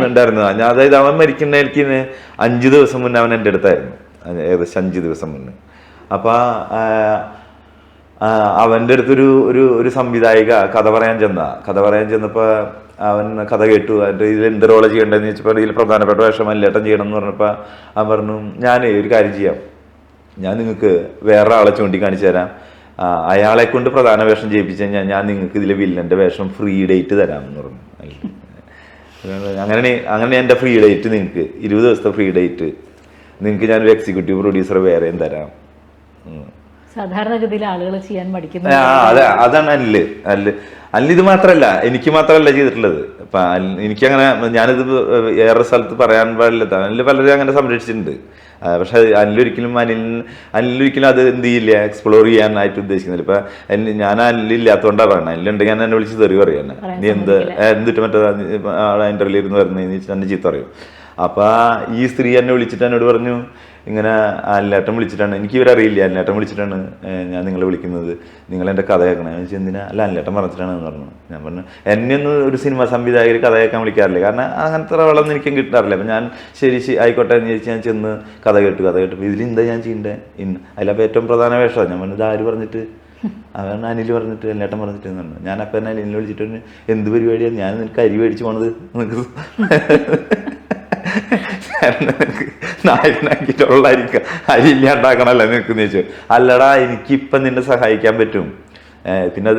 ഉണ്ടായിരുന്നു. അതായത് അവൻ മരിക്കുന്ന എനിക്ക് 5 ദിവസം മുന്നേ അവൻ എൻ്റെ അടുത്തായിരുന്നു, ഏകദേശം 5 ദിവസം മുന്നേ. അപ്പൊ അവൻ്റെ അടുത്തൊരു ഒരു സംവിധായിക കഥ പറയാൻ ചെന്നപ്പോ അവൻ കഥ കേട്ടു. അതിന്റെ ഇതിൽ എന്ത് റോള് ചെയ്യണ്ടെന്ന് ചോദിച്ചപ്പോൾ ഇതിൽ പ്രധാനപ്പെട്ട വേഷം അല്ലേട്ടൻ ചെയ്യണം എന്ന് പറഞ്ഞപ്പോ അവൻ പറഞ്ഞു, ഞാൻ ഒരു കാര്യം ചെയ്യാം, ഞാൻ നിങ്ങൾക്ക് വേറെ ആളെ ചൂണ്ടിക്കാണിച്ചു തരാം, അയാളെ കൊണ്ട് പ്രധാന വേഷം ചെയ്യിപ്പിച്ചു കഴിഞ്ഞാൽ ഞാൻ നിങ്ങൾക്ക് ഇതിലെ വില്ലന്റെ വേഷം ഫ്രീ ഡേറ്റ് തരാമെന്ന് പറഞ്ഞു. അങ്ങനെ എൻ്റെ ഫ്രീ ഡേറ്റ് നിങ്ങൾക്ക് 20 ദിവസത്തെ ഫ്രീ ഡേറ്റ് നിങ്ങൾക്ക് ഞാനൊരു എക്സിക്യൂട്ടീവ് പ്രൊഡ്യൂസർ വേറെയും തരാം. സാധാരണഗതിയിൽ ആളുകൾ ചെയ്യാൻ പഠിക്കുന്നു. അതാണ് അല്ല ഇത് മാത്രല്ല, എനിക്ക് മാത്രമല്ല ചെയ്തിട്ടുള്ളത്. എനിക്കങ്ങനെ, ഞാനിത് വേറെ സ്ഥലത്ത് പറയാൻ പാടില്ല, അല്ലെ പലരും അങ്ങനെ സംരക്ഷിച്ചിട്ടുണ്ട്. പക്ഷെ അനിലൊരിക്കലും അത് എന്ത് ചെയ്യില്ല, എക്സ്പ്ലോർ ചെയ്യാനായിട്ട് ഉദ്ദേശിക്കുന്നില്ല. ഇപ്പൊ ഞാൻ അനിലില്ലാത്തതുകൊണ്ടാണ് പറയുന്നത്. അനിലുണ്ടെങ്കിൽ എന്നെ വിളിച്ച് തെറി പറയാൻ, നീ എന്തിട്ട് മറ്റേ ഇന്റർവ്യൂ ഇരുന്ന് വരുന്നതെന്ന് വെച്ചിട്ട് എന്നെ ചീത്ത പറയും. അപ്പൊ ഈ സ്ത്രീ എന്നെ വിളിച്ചിട്ട് എന്നോട് പറഞ്ഞു, ഇങ്ങനെ അനിലേട്ടൻ വിളിച്ചിട്ടാണ്, എനിക്ക് ഇവരറിയില്ല, അനിലേട്ടൻ വിളിച്ചിട്ടാണ് ഞാൻ നിങ്ങളെ വിളിക്കുന്നത്, നിങ്ങൾ എൻ്റെ കഥ കേൾക്കണം. ഞാൻ ചോദിച്ചാൽ എന്തിനാ? അല്ല അനിലേട്ടൻ പറഞ്ഞിട്ടാണ് എന്ന് പറഞ്ഞു. ഞാൻ പറഞ്ഞു എന്നെയൊന്നും ഒരു സിനിമ സംവിധായകർ കഥ കേൾക്കാൻ വിളിക്കാറില്ല, കാരണം അങ്ങനത്തെ വെള്ളമൊന്നും എനിക്കും കിട്ടാറില്ല. അപ്പം ഞാൻ ശരി ആയിക്കോട്ടെ എന്ന് ചോദിച്ചാൽ ഞാൻ ചെന്ന് കഥ കേട്ടു. ഇതിൽ എന്താ ഞാൻ ചെയ്യേണ്ടത്? അതിലപ്പോൾ ഏറ്റവും പ്രധാന വേഷമാണ്. ഞാൻ പറഞ്ഞു, ഇത് ആര് പറഞ്ഞിട്ട്? അവൻ അനിൽ പറഞ്ഞിട്ട്, അനിലേട്ടൻ പറഞ്ഞിട്ട് എന്ന് പറഞ്ഞു. ഞാൻ അപ്പം തന്നെ അനിലിനെ വിളിച്ചിട്ട് എന്ത് പരിപാടിയാണ്, ഞാൻ നിനക്ക് അരി മേടിച്ച് പോണത്, നിനക്ക് നായകനാക്കിയിട്ടുള്ളായിരിക്കും, അരിയില്ലാണ്ടാക്കണല്ലോ നിനക്കെന്ന് ചോദിച്ചു. അല്ലടാ, എനിക്കിപ്പം നിന്നെ സഹായിക്കാൻ പറ്റും, പിന്നെ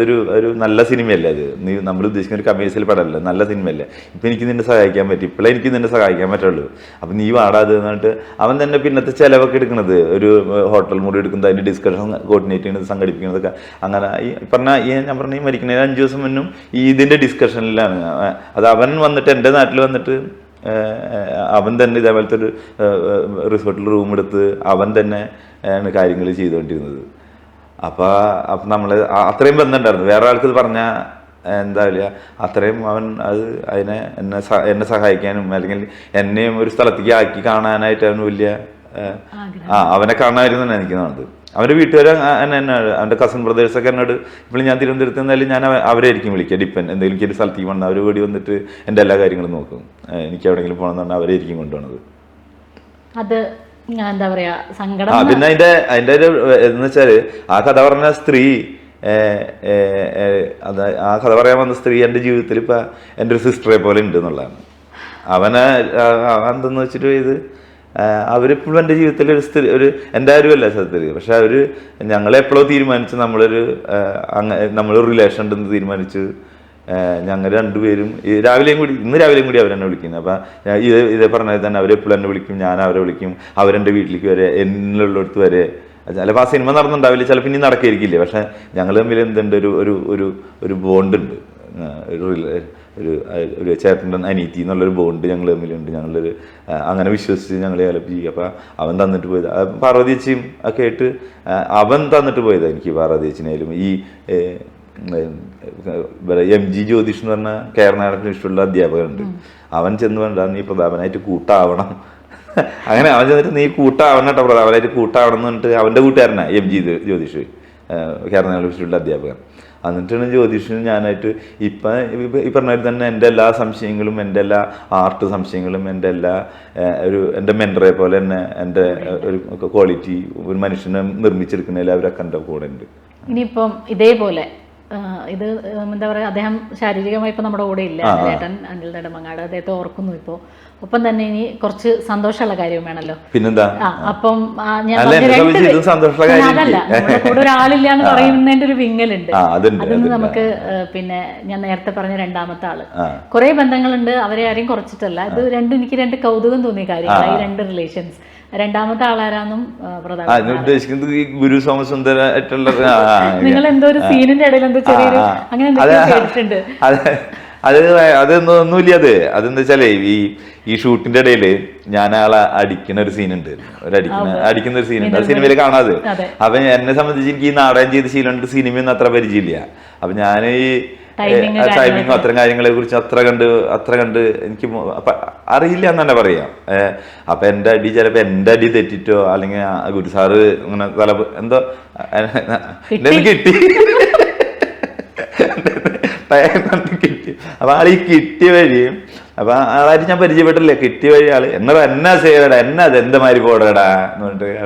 ഒരു നല്ല സിനിമയല്ലേ അത്, നമ്മൾ ഉദ്ദേശിക്കുന്ന ഒരു കമേഴ്സ്യൽ പടമല്ല, നല്ല സിനിമയല്ലേ, ഇപ്പം എനിക്ക് നിന്നെ സഹായിക്കാൻ പറ്റും, ഇപ്പോഴേ എനിക്ക് നിന്നെ സഹായിക്കാൻ പറ്റുള്ളൂ, അപ്പം നീ വാടാത് എന്നിട്ട് അവൻ തന്നെ പിന്നത്തെ ചിലവൊക്കെ എടുക്കുന്നത്, ഒരു ഹോട്ടൽ മുറി എടുക്കുന്നത്, അതിൻ്റെ ഡിസ്കഷൻ കോർഡിനേറ്റ് ചെയ്യുന്നത്, സംഘടിപ്പിക്കുന്നതൊക്കെ. അങ്ങനെ ഞാൻ പറഞ്ഞ ഈ മരിക്കുന്നതിന് 5 ദിവസം മുന്നും ഇതിൻ്റെ ഡിസ്കഷനിലാണ്. അത് അവൻ വന്നിട്ട് എൻ്റെ നാട്ടിൽ വന്നിട്ട് അവൻ തന്നെ ഇതേപോലത്തെ ഒരു റിസോർട്ടിൽ റൂം എടുത്ത് അവൻ തന്നെ ആണ് കാര്യങ്ങൾ ചെയ്തുകൊണ്ടിരുന്നത്. അപ്പം നമ്മൾ അത്രയും ബന്ധമുണ്ടായിരുന്നു. വേറെ ആൾക്ക് ഇത് പറഞ്ഞാൽ എന്താ പറയുക, അത്രയും അവൻ എന്നെ സഹായിക്കാനും അല്ലെങ്കിൽ എന്നെയും ഒരു സ്ഥലത്തേക്ക് ആക്കി കാണാനായിട്ട് അവന് വലിയ അവനെ കാണാമായിരുന്നു എന്നാണ് എനിക്ക് തോന്നുന്നത്. അവൻ്റെ വീട്ടുകാർ എന്നെ അവൻ്റെ കസിൻ ബ്രദേഴ്സൊക്കെ എന്നോട് ഇപ്പോൾ ഞാൻ തിരുവനന്തപുരത്ത് നിന്നാലും ഞാൻ അവരായിരിക്കും വിളിക്കുക. എന്തെങ്കിലും എനിക്കൊരു സ്ഥലത്തേക്ക് വന്നാൽ അവർ കൂടി വന്നിട്ട് എൻ്റെ എല്ലാ കാര്യങ്ങളും നോക്കും. എനിക്ക് എവിടെയെങ്കിലും പോകണമെന്ന് പറഞ്ഞാൽ അവരായിരിക്കും കൊണ്ടുപോകുന്നത്. അത് എന്താ പറയാ സങ്കടം. പിന്നെ അതിൻ്റെ ഒരു എന്ന് വെച്ചാൽ ആ കഥ പറഞ്ഞ സ്ത്രീ, ആ കഥ പറയാൻ വന്ന സ്ത്രീ എൻ്റെ ജീവിതത്തിൽ ഇപ്പം എൻ്റെ ഒരു സിസ്റ്ററെ പോലെ ഉണ്ട് എന്നുള്ളതാണ്. എന്തെന്ന് വെച്ചിട്ട് ഇത് അവരിപ്പോഴും എൻ്റെ ജീവിതത്തിൽ ഒരു എൻ്റെ ആരുമല്ല സത്യത്തിൽ. പക്ഷെ അവർ ഞങ്ങളെപ്പോഴോ തീരുമാനിച്ച് നമ്മളൊരു റിലേഷൻ ഉണ്ടെന്ന് തീരുമാനിച്ച് ഞങ്ങൾ രണ്ടുപേരും ഇന്ന് രാവിലെയും കൂടി അവരെന്നെ വിളിക്കുന്നത്. അപ്പം ഇതേ പറഞ്ഞാൽ തന്നെ അവരെപ്പോഴും എന്നെ വിളിക്കും, ഞാൻ അവരെ വിളിക്കും, അവരെൻ്റെ വീട്ടിലേക്ക് വരെ, എന്നുള്ളിടത്ത് വരെ. ചിലപ്പോൾ ആ സിനിമ നടന്നുണ്ടാവില്ല, ചിലപ്പോൾ ഇനി നടക്കായിരിക്കില്ലേ, പക്ഷെ ഞങ്ങൾ തമ്മിൽ എന്തുണ്ട്, ഒരു ബോണ്ടുണ്ട്, ഒരു ചേട്ടൻ്റെ അനീതി എന്നുള്ളൊരു ബോണ്ട് ഞങ്ങൾ തമ്മിലുണ്ട്. ഞങ്ങളൊരു അങ്ങനെ വിശ്വസിച്ച് ഞങ്ങൾ ഡെവലപ്പ് ചെയ്യും. അപ്പം അവൻ തന്നിട്ട് പോയത് പാർവതിയേച്ചിയും ഒക്കെ ആയിട്ട് അവൻ തന്നിട്ട് പോയത് എനിക്ക്. പാർവതിയേച്ചിനായാലും ഈ MG ജ്യോതിഷ് എന്ന് പറഞ്ഞ കേരളനാടകത്തിന് ഇഷ്ടമുള്ള അധ്യാപകനുണ്ട്. അവൻ ചെന്ന് വേണ്ട നീ പ്രതാപനായിട്ട് കൂട്ടാവണം, അങ്ങനെ അവൻ ചെന്നിട്ട് നീ കൂട്ടാവണം കേട്ടോ, പ്രതാപനായിട്ട് കൂട്ടാവണം എന്ന് പറഞ്ഞിട്ട് അവൻ്റെ കൂട്ടുകാരനാണ് MG ജ്യോതിഷ്, കേരളനാടകത്തിന് ഇഷ്ടമുള്ള അധ്യാപകൻ. എന്നിട്ടാണ് ജ്യോതിഷനും ഞാനായിട്ട് ഇപ്പം ഈ പറഞ്ഞ തന്നെ എൻ്റെ എല്ലാ സംശയങ്ങളും, എൻ്റെ എല്ലാ ആർട്ട് സംശയങ്ങളും, എൻ്റെ എൻ്റെ മെൻറ്ററെ പോലെ തന്നെ എൻ്റെ ഒരു ക്വാളിറ്റി ഒരു മനുഷ്യനെ നിർമ്മിച്ചെടുക്കുന്നതിൽ അവരൊക്കെ എൻ്റെ കൂടെ ഉണ്ട്. ഇനിയിപ്പം ഇതേപോലെ ഇത് എന്താ പറയുക, അദ്ദേഹം ശാരീരികമായി ഇപ്പം നമ്മുടെ കൂടെ ഇല്ല, ചേട്ടൻ അനിൽ നെടുമങ്ങാട്, അദ്ദേഹത്തെ ഓർക്കുന്നു ഇപ്പോൾ. ഒപ്പം തന്നെ ഇനി കുറച്ച് സന്തോഷമുള്ള കാര്യം വേണമല്ലോ. പിന്നെന്താ? അപ്പം ഞാൻ അതല്ല, നമ്മുടെ കൂടെ ഒരാളില്ല എന്ന് പറയുന്നതിന്റെ ഒരു വിങ്ങലുണ്ട്. അതൊന്ന് നമുക്ക് പിന്നെ ഞാൻ നേരത്തെ പറഞ്ഞ രണ്ടാമത്തെ ആള്, കുറെ ബന്ധങ്ങളുണ്ട്, അവരെ ആരെയും കുറച്ചിട്ടല്ല. ഇത് എനിക്ക് രണ്ട് കൗതുകം തോന്നിയ കാര്യങ്ങളാണ് ഈ രണ്ട് റിലേഷൻസ്. രണ്ടാമത്തെ ആളാരാന്നും ഉദ്ദേശിക്കുന്നത് ഗുരു സോമസുന്ദരായിട്ടുള്ള നിങ്ങൾ എന്തോ ഒരു സീനിന്റെ ഇടയിൽ എന്തോ ചെറിയൊരു അങ്ങനെ കേട്ടിട്ടുണ്ട്. അതൊന്നുമില്ല. അതെന്താ വെച്ചാലേ ഈ ഷൂട്ടിന്റെ ഇടയില് ഞാൻ ആളെ അടിക്കുന്ന ഒരു സീനുണ്ട്, അടിക്കുന്ന ഒരു സീനുണ്ട്. അത് സിനിമയിൽ കാണാതെ. അപ്പൊ എന്നെ സംബന്ധിച്ച് എനിക്ക് ഈ നാടകം ചെയ്ത ശീലമുണ്ട്, സിനിമയൊന്നും അത്ര പരിചയമില്ല. അപ്പൊ ഞാൻ ഈ ടൈമിങ്ങും അത്തരം കാര്യങ്ങളെ കുറിച്ച് അത്ര കണ്ട് എനിക്ക് അറിയില്ല എന്ന് തന്നെ പറയാം. അപ്പൊ എൻ്റെ അടി ചിലപ്പോ എൻ്റെ അടി തെറ്റിട്ടോ അല്ലെങ്കിൽ ഗുരു സാറ് ഇങ്ങനെ എന്തോ കിട്ടി കിട്ടി. അപ്പൊ ആൾ ഈ കിട്ടിയ വഴിയും അപ്പൊ ആളായിട്ട് ഞാൻ പരിചയപ്പെട്ടില്ലേ, കിട്ടിയ വഴി ആള് എന്നാ ചെയ്യടാ, അത് എന്താ മാതിരി പോടടാ എന്ന് പറഞ്ഞിട്ട്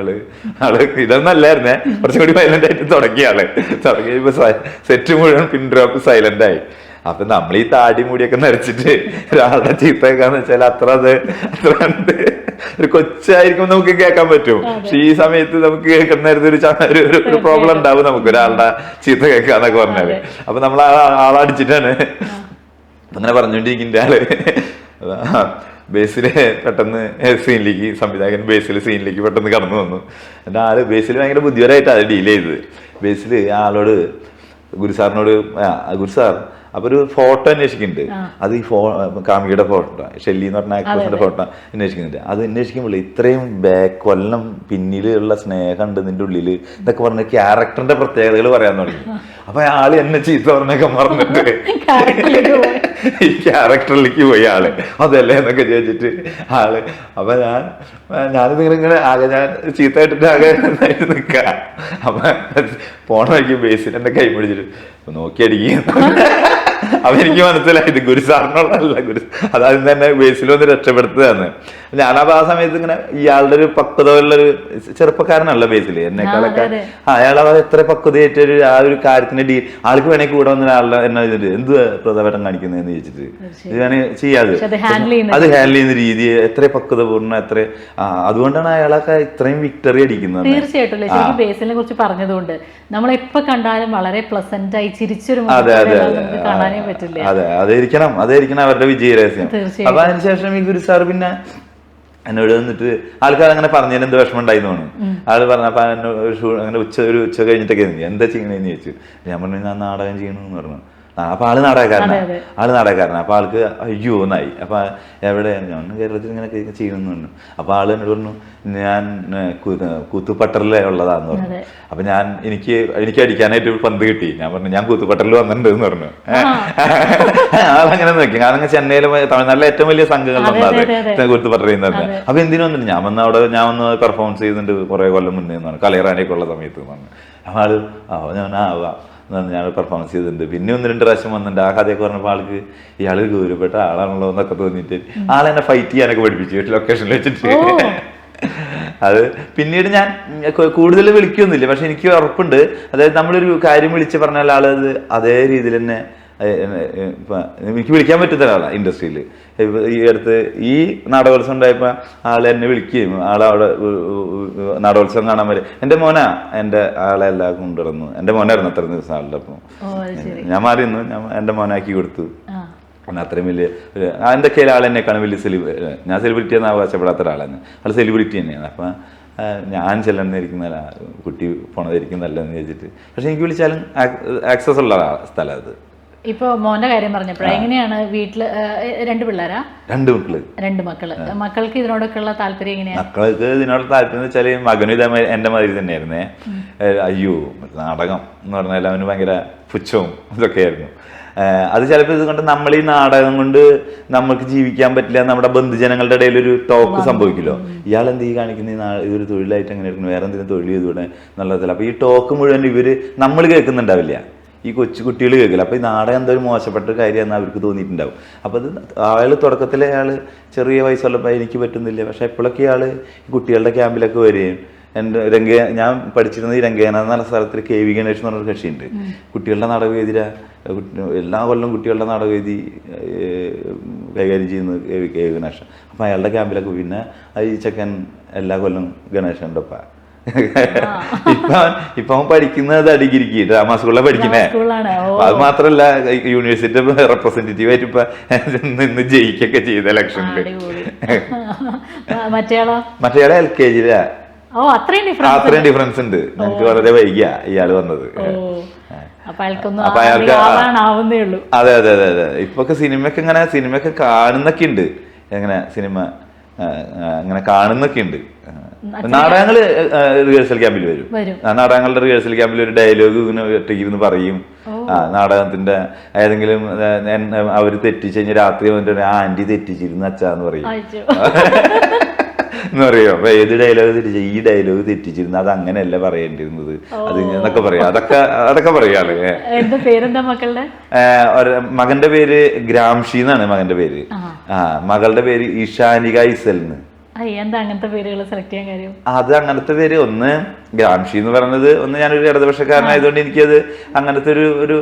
ആള് ഇതൊന്നും അല്ലായിരുന്നേ, കുറച്ചും കൂടി വയലന്റ് ആയിട്ട് തുടങ്ങിയപ്പോ സെറ്റ് മുഴുവൻ പിൻ ഡ്രോപ്പ് സൈലന്റ് ആയി. അപ്പൊ നമ്മൾ ഈ താടി മൂടിയൊക്കെ നരച്ചിട്ട് ഒരാളുടെ ചീത്തക്കാന്ന് വെച്ചാൽ അത്ര കണ്ട് ഒരു കൊച്ചായിരിക്കും നമുക്ക് കേൾക്കാൻ പറ്റും. പക്ഷെ ഈ സമയത്ത് നമുക്ക് കേൾക്കുന്ന ഒരു പ്രോബ്ലം ഉണ്ടാവും നമുക്ക്, ഒരാളുടെ ചീത്ത കേൾക്കാന്നൊക്കെ പറഞ്ഞാല്. അപ്പൊ നമ്മൾ ആളടിച്ചിട്ടാണ് അങ്ങനെ പറഞ്ഞുകൊണ്ടിരിക്കുന്ന ആള് ബേസില് പെട്ടെന്ന് സീനിലേക്ക്, സംവിധായകൻ ബേസിൽ സീനിലേക്ക് പെട്ടെന്ന് കടന്നു വന്നു. എൻ്റെ ആള് ബേസിൽ ഭയങ്കര ബുദ്ധിപരമായിട്ടാണ് ഡീൽ ചെയ്തത്. ബേസിൽ ആളോട് ഗുരു സാറിനോട്, ഗുരു സാർ അപ്പൊ ഒരു ഫോട്ടോ അന്വേഷിക്കുന്നുണ്ട്. അത് ഈ കാമുകിയുടെ ഫോട്ടോ, ഷെല്ലി എന്ന് പറഞ്ഞ ആക്ട്രസിന്റെ ഫോട്ടോ അന്വേഷിക്കുന്നുണ്ട്. അത് അന്വേഷിക്കുമ്പോൾ ഇത്രയും കൊല്ലം പിന്നിലുള്ള സ്നേഹമുണ്ട് നിന്റെ ഉള്ളില് എന്നൊക്കെ പറഞ്ഞ ക്യാരക്ടറിന്റെ പ്രത്യേകതകൾ പറയാൻ തുടങ്ങി. അപ്പൊ ആള് എന്നെ ചീത്ത പറഞ്ഞൊക്കെ പറഞ്ഞിട്ട് ഈ ക്യാരക്ടറിലേക്ക് പോയി ആള്, അതല്ലേ എന്നൊക്കെ ചോദിച്ചിട്ട് ആള്. അപ്പൊ ഞാനിത് ഇങ്ങനെ ആകെ ഞാൻ ചീത്തയായിട്ടിട്ട് ആകെ നിക്ക. അപ്പൊ പോണ വഴിക്ക് ബേസിൽ എന്റെ കൈ പിടിച്ചിട്ട് നോക്കിയടിക്കുക. അപ്പൊ എനിക്ക് മനസ്സിലായത് ഗുരു സാറിനുള്ളതല്ല, അതാദ്യം തന്നെ ബേസിൽ ഒന്ന് രക്ഷപ്പെടുത്തുകയാണ്. ഞാനപ്പോ ആ സമയത്ത് ഇങ്ങനെ ഇയാളുടെ ഒരു പക്വതയുള്ളൊരു ചെറുപ്പക്കാരനല്ല ബേസില്, എന്നെക്കാളൊക്കെ അയാൾ എത്ര പക്വതയായിട്ട് ആ ഒരു കാര്യത്തിന്റെ ആൾക്ക് വേണമെങ്കിൽ കൂടെ വന്ന ആളുടെ എന്നെ എന്ത് പ്രതാപേട്ടം കാണിക്കുന്നതെന്ന് ചോദിച്ചിട്ട് ഇത് വേണമെങ്കിൽ ചെയ്യാതെ അത് ഹാൻഡിൽ ചെയ്യുന്ന രീതി എത്ര പക്വതപൂർണ്ണ, എത്ര അതുകൊണ്ടാണ് അയാളൊക്കെ ഇത്രയും വിക്ടറി അടിക്കുന്നത്. തീർച്ചയായിട്ടും ബേസിനെ കുറിച്ച് പറഞ്ഞതുകൊണ്ട് നമ്മളെപ്പോ കണ്ടാലും വളരെ പ്ലസന്റ് ആയി ചിരിച്ചൊരു കാണാനേ പറ്റില്ല. അതെ, അതായിരിക്കണം അവരുടെ വിജയ രഹസ്യം. അപ്പൊ അതിനുശേഷം ഈ ഗുരു സാർ പിന്നെ എന്നോട് വന്നിട്ട് ആൾക്കാർ അങ്ങനെ പറഞ്ഞതിന് എന്ത് വിഷമം ഉണ്ടായിരുന്നു തോന്നുന്നു. ആള് പറഞ്ഞപ്പോ അങ്ങനെ ഒരു ഉച്ച കഴിഞ്ഞിട്ടൊക്കെ എന്താ ചെയ്യണേന്ന് ചോദിച്ചു. ഞാൻ പറഞ്ഞു ഞാൻ നാടകം ചെയ്യണമെന്ന് പറഞ്ഞു. അപ്പൊ ആള് നാടകക്കാരനാണ്. അപ്പൊ ആൾക്ക് അയ്യോ എന്നായി. അപ്പൊ എവിടെ ഞാൻ കേരളത്തിൽ ഇങ്ങനെ ചെയ്യണമെന്ന് പറഞ്ഞു. അപ്പൊ ആള് എന്നോട് പറഞ്ഞു ഞാൻ കൂത്തുപട്ടറിലെ ഉള്ളതാന്ന് പറഞ്ഞു. അപ്പൊ എനിക്ക് അടിക്കാനായിട്ട് ഒരു പന്ത് കിട്ടി. ഞാൻ പറഞ്ഞു ഞാൻ കൂത്തുപട്ടറിൽ വന്നിട്ടുണ്ട് എന്ന് പറഞ്ഞു. ആളങ്ങനെ നോക്കി. കാരണം ചെന്നൈയിലെ തമിഴ്നാട്ടിലെ ഏറ്റവും വലിയ സംഘങ്ങൾ വന്നത് കൂത്തുപട്ടറിൽ നിന്ന് പറഞ്ഞു. അപ്പൊ എന്തിനു വന്നിട്ട് ഞാൻ വന്ന് പെർഫോമൻസ് ചെയ്യുന്നുണ്ട് കുറെ കൊല്ലം മുന്നേ എന്നാണ്, കലയറാനൊക്കെ ഉള്ള സമയത്ത് പറഞ്ഞു. അപ്പൊ ആള് ഞാൻ പെർഫോമൻസ് ചെയ്തിട്ടുണ്ട്. പിന്നെ 1-2 പ്രാവശ്യം വന്നിട്ടുണ്ട്. ആ കഥയൊക്കെ പറഞ്ഞപ്പോൾ ആൾക്ക് ഇയാള് ഗൗരവപ്പെട്ട ആളാണല്ലോ എന്നൊക്കെ തോന്നിയിട്ട് ആളെന്നെ ഫൈറ്റ് ചെയ്യാനൊക്കെ പഠിപ്പിച്ചു ലൊക്കേഷനിൽ വെച്ചിട്ട്. അത് പിന്നീട് ഞാൻ കൂടുതൽ വിളിക്കൊന്നുമില്ല, പക്ഷെ എനിക്ക് ഉറപ്പുണ്ട്, അതായത് നമ്മളൊരു കാര്യം വിളിച്ച് പറഞ്ഞാൽ ആളത് അതേ രീതിയിൽ തന്നെ എനിക്ക് വിളിക്കാൻ പറ്റുന്ന ഒരാളാണ് ഇൻഡസ്ട്രിയിൽ. ഈ അടുത്ത് ഈ നാടകോത്സവം ഉണ്ടായപ്പോൾ ആൾ എന്നെ വിളിക്കുകയും ആളവിടെ നാടകോത്സവം കാണാൻ വരെ എൻ്റെ ആളെ എല്ലാം കൊണ്ടുവന്നു. എൻ്റെ മോനായിരുന്നു അത്ര ദിവസം ആളുടെ. അപ്പം ഞാൻ മാറി നിന്നു, ഞാൻ എൻ്റെ മോനാക്കി കൊടുത്തു. പിന്നെ അത്രയും വലിയ എൻ്റെ കയ്യിൽ ആളെന്നെക്കാണ് വലിയ ഞാൻ സെലിബ്രിറ്റി എന്ന് അവകാശപ്പെടാത്ത ഒരാളാണ്. ആൾ സെലിബ്രിറ്റി തന്നെയാണ്. അപ്പം ഞാൻ ചെല്ലുന്നതായിരിക്കും കുട്ടി പോണതായിരിക്കും നല്ലതെന്ന് ചോദിച്ചിട്ട്. പക്ഷെ എനിക്ക് വിളിച്ചാലും ആക്സസ് ഉള്ള സ്ഥലം അത്. ഇപ്പൊ മോന്റെ കാര്യം പറഞ്ഞപ്പോഴാ, എങ്ങനെയാണ് വീട്ടില് 2 പിള്ളേരാ? 2 മക്കള്. മക്കൾക്ക് ഇതിനോടൊക്കെ ഉള്ള താല്പര്യം എങ്ങനെയാ? മക്കൾക്ക് ഇതിനോട് താല്പര്യം എന്ന് വെച്ചാല് മകനും ഇതേ എന്റെ മാതിരി തന്നെയായിരുന്നേ. അയ്യോ നാടകം എന്ന് പറഞ്ഞാൽ അവന് ഭയങ്കര പുച്ഛവും ഇതൊക്കെയായിരുന്നു. അത് ചിലപ്പോൾ ഇതുകൊണ്ട് നമ്മൾ ഈ നാടകം കൊണ്ട് നമുക്ക് ജീവിക്കാൻ പറ്റില്ല, നമ്മുടെ ബന്ധുജനങ്ങളുടെ ഇടയിൽ ഒരു ടോക്ക് സംഭവിക്കുമല്ലോ. ഇയാൾ എന്ത് ഈ കാണിക്കുന്ന ഇതൊരു തൊഴിലായിട്ട് എങ്ങനെ എടുക്കണം, വേറെ എന്തെങ്കിലും തൊഴിൽ ചെയ്തുകൂടെ എന്നുള്ളതില്ല. അപ്പൊ ഈ ടോക്ക് മുഴുവൻ നമ്മൾ കേൾക്കുന്നുണ്ടാവില്ല, ഈ കുട്ടികൾ കേൾക്കില്ല. അപ്പൊ ഈ നാടകം എന്തോ ഒരു മോശപ്പെട്ട കാര്യമാണെന്ന് അവർക്ക് തോന്നിയിട്ടുണ്ടാവും. അപ്പൊ അത് അയാൾ തുടക്കത്തിലെ ചെറിയ വയസ്സുള്ളപ്പോൾ എനിക്ക് പറ്റുന്നില്ല, പക്ഷെ എപ്പോഴൊക്കെ കുട്ടികളുടെ ക്യാമ്പിലൊക്കെ വരികയും ഞാൻ പഠിച്ചിരുന്നത് ഈ രംഗേന എന്ന സ്ഥലത്തിൽ KV ഗണേഷ് എന്ന് പറഞ്ഞൊരു കക്ഷിയുണ്ട്. കുട്ടികളുടെ നാടകവേദിയില എല്ലാ കൊല്ലം കുട്ടികളുടെ നാടകവേദി കൈകാര്യം ചെയ്യുന്നത് KV ഗണേഷ്. അപ്പൊ അയാളുടെ ക്യാമ്പിലൊക്കെ പിന്നെ ഈ ചെക്കൻ എല്ലാ കൊല്ലം ഗണേശന്റെ ഒപ്പം. ഇപ്പൊ അവൻ പഠിക്കുന്നത് ഡിഗ്രിക്ക് ഡ്രാമ സ്കൂളിലാണ് പഠിക്കുന്നേ. അത് മാത്രല്ല യൂണിവേഴ്സിറ്റി റെപ്രസെന്റേറ്റീവ് ആയിട്ട് ഇപ്പൊ നിന്ന് ജയിക്കൊക്കെ ചെയ്ത ഇലക്ഷനില്. മറ്റേയാളെ LKG അത്രയും ഡിഫറൻസ് ഉണ്ട്. ഞങ്ങൾക്ക് വളരെ വൈകിയ ഇയാള് വന്നത്. അതെ. ഇപ്പൊക്കെ സിനിമയൊക്കെ കാണുന്നൊക്കെ ഉണ്ട്. എങ്ങനെ സിനിമ അങ്ങനെ കാണുന്നൊക്കെ ഉണ്ട്. നാടകങ്ങള് റിഹേഴ്സൽ ക്യാമ്പിൽ വരും. നാടകങ്ങളുടെ റിഹേഴ്സൽ ക്യാമ്പിൽ ഒരു ഡയലോഗ് ഇങ്ങനെ ഒറ്റയ്ക്കിരുന്ന് പറയും. നാടകത്തിന്റെ ഏതെങ്കിലും അവര് തെറ്റിച്ച് കഴിഞ്ഞാൽ രാത്രി വന്നിട്ട് ആന്റി തെറ്റിച്ചിരുന്നു അച്ഛാന്ന് പറയും എന്ന് പറയോ. അപ്പൊ ഏത് ഡയലോഗ് തെറ്റിച്ച ഈ ഡയലോഗ് തെറ്റിച്ചിരുന്നു, അത് അങ്ങനെയല്ല പറയേണ്ടിരുന്നത്, അത് എന്നൊക്കെ പറയാം. അതൊക്കെ പറയാള്. മകന്റെ പേര് ഗ്രാംഷി എന്നാണ് മകന്റെ പേര്. മകളുടെ പേര് ഇഷാനിക ഇസൽന്ന്. അങ്ങനത്തെ പേരുകൾ സെലക്ട് ചെയ്യാൻ കാര്യം? അത് അങ്ങനത്തെ പേര് ഒന്ന് ഗ്രാംഷി എന്ന് പറയുന്നത് ഞാനൊരു ഇടതുപക്ഷക്കാരനായതുകൊണ്ട് എനിക്കത് അങ്ങനത്തെ ഒരു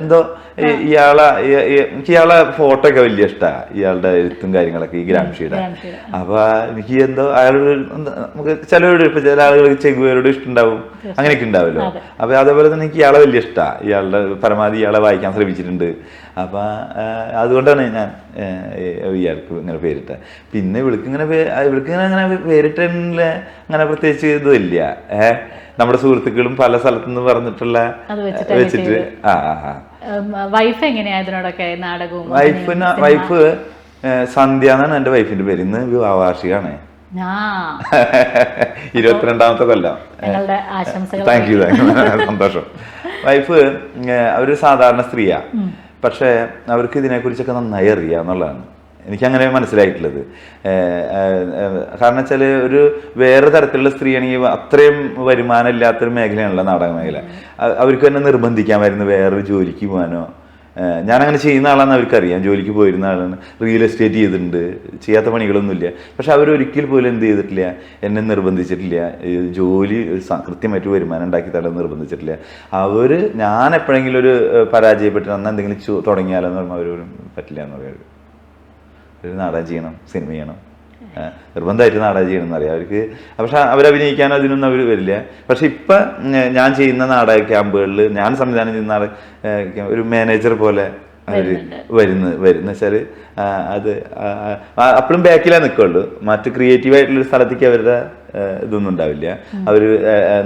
എന്തോ എനിക്ക് ഇയാളെ ഫോട്ടോ ഒക്കെ വലിയ ഇഷ്ടമാണ്, ഇയാളുടെ എഴുത്തും കാര്യങ്ങളൊക്കെ ഈ ഗ്രാംഷിയുടെ. അപ്പൊ എനിക്ക് എന്തോ നമുക്ക് ചിലവരോട് ഇപ്പൊ ചില ആളുകൾക്ക് ചെഗുവേരോട് ഇഷ്ടമുണ്ടാവും, അങ്ങനെയൊക്കെ ഉണ്ടാവുമല്ലോ. അപ്പൊ അതേപോലെ തന്നെ എനിക്ക് ഇയാളെ വലിയ ഇഷ്ടമാണ്, ഇയാളുടെ പരമാവധി ഇയാളെ വായിക്കാൻ ശ്രമിച്ചിട്ടുണ്ട്. അപ്പൊ അതുകൊണ്ടാണ് ഞാൻ ഇയാൾക്ക് ഇങ്ങനെ പേരിട്ട. പിന്നെ ഇവൾക്ക് അങ്ങനെ പേരിട്ട അങ്ങനെ പ്രത്യേകിച്ച് ഇതില്ല. നമ്മുടെ സുഹൃത്തുക്കളും പല സ്ഥലത്തുനിന്ന് പറഞ്ഞിട്ടുള്ള വെച്ചിട്ട് വൈഫ് എങ്ങനെയാ ഇതിനോടൊക്കെ നാടകവും? വൈഫ് സന്ധ്യ എന്നാണ് എൻ്റെ വൈഫിന്റെ പേര്. ഇന്ന് വിവാഹവാർഷികമാണ്. 22ാമത്തെ കൊല്ലം. താങ്ക് യു സന്തോഷം. വൈഫ് അവര് സാധാരണ സ്ത്രീയാ, പക്ഷെ അവർക്ക് ഇതിനെക്കുറിച്ചൊക്കെ നന്നായി അറിയാം എന്നുള്ളതാണ് എനിക്കങ്ങനെ മനസ്സിലായിട്ടുള്ളത്. കാരണം വെച്ചാൽ ഒരു വേറെ തരത്തിലുള്ള സ്ത്രീയാണെങ്കിൽ അത്രയും വരുമാനം ഇല്ലാത്തൊരു മേഖലയാണല്ലോ നാടക മേഖല. അവർക്ക് തന്നെ നിർബന്ധിക്കാമായിരുന്നു വേറൊരു ജോലിക്ക് പോകാനോ. ഞാനങ്ങനെ ചെയ്യുന്ന ആളാണെന്ന് അവർക്കറിയാം. ജോലിക്ക് പോയിരുന്ന ആളാണ്, റിയൽ എസ്റ്റേറ്റ് ചെയ്തിട്ടുണ്ട്, ചെയ്യാത്ത പണികളൊന്നുമില്ല. പക്ഷെ അവരൊരിക്കൽ പോലും എന്ത് ചെയ്തിട്ടില്ല, എന്നെ നിർബന്ധിച്ചിട്ടില്ല, ജോലി കൃത്യമായിട്ട് വരുമാനം ഉണ്ടാക്കി തരാൻ നിർബന്ധിച്ചിട്ടില്ല. ഞാൻ എപ്പോഴെങ്കിലും ഒരു പരാജയപ്പെട്ട് അന്ന് എന്തെങ്കിലും തുടങ്ങിയാലോ എന്ന് പറയുമ്പോൾ അവർ പറ്റില്ല എന്ന് പറയുന്നത്. ഒരു നാടകം ചെയ്യണം, സിനിമ ചെയ്യണം, നിർബന്ധമായിട്ട് നാടകം ചെയ്യണം എന്നറിയാം അവർക്ക്. പക്ഷെ അവരഭിനയിക്കാനോ അതിനൊന്നും അവർ വരില്ല. പക്ഷെ ഇപ്പം ഞാൻ ചെയ്യുന്ന നാടക ക്യാമ്പുകളിൽ ഞാൻ സംവിധാനം ചെയ്യുന്ന ഒരു മാനേജർ പോലെ അവർ വരുന്ന വെച്ചാൽ അത് അപ്പോഴും ബാക്കിലേ നിൽക്കുള്ളൂ. മറ്റ് ക്രിയേറ്റീവായിട്ടുള്ളൊരു സ്ഥലത്തേക്ക് അവരുടെ ഇതൊന്നും ഉണ്ടാവില്ല. അവർ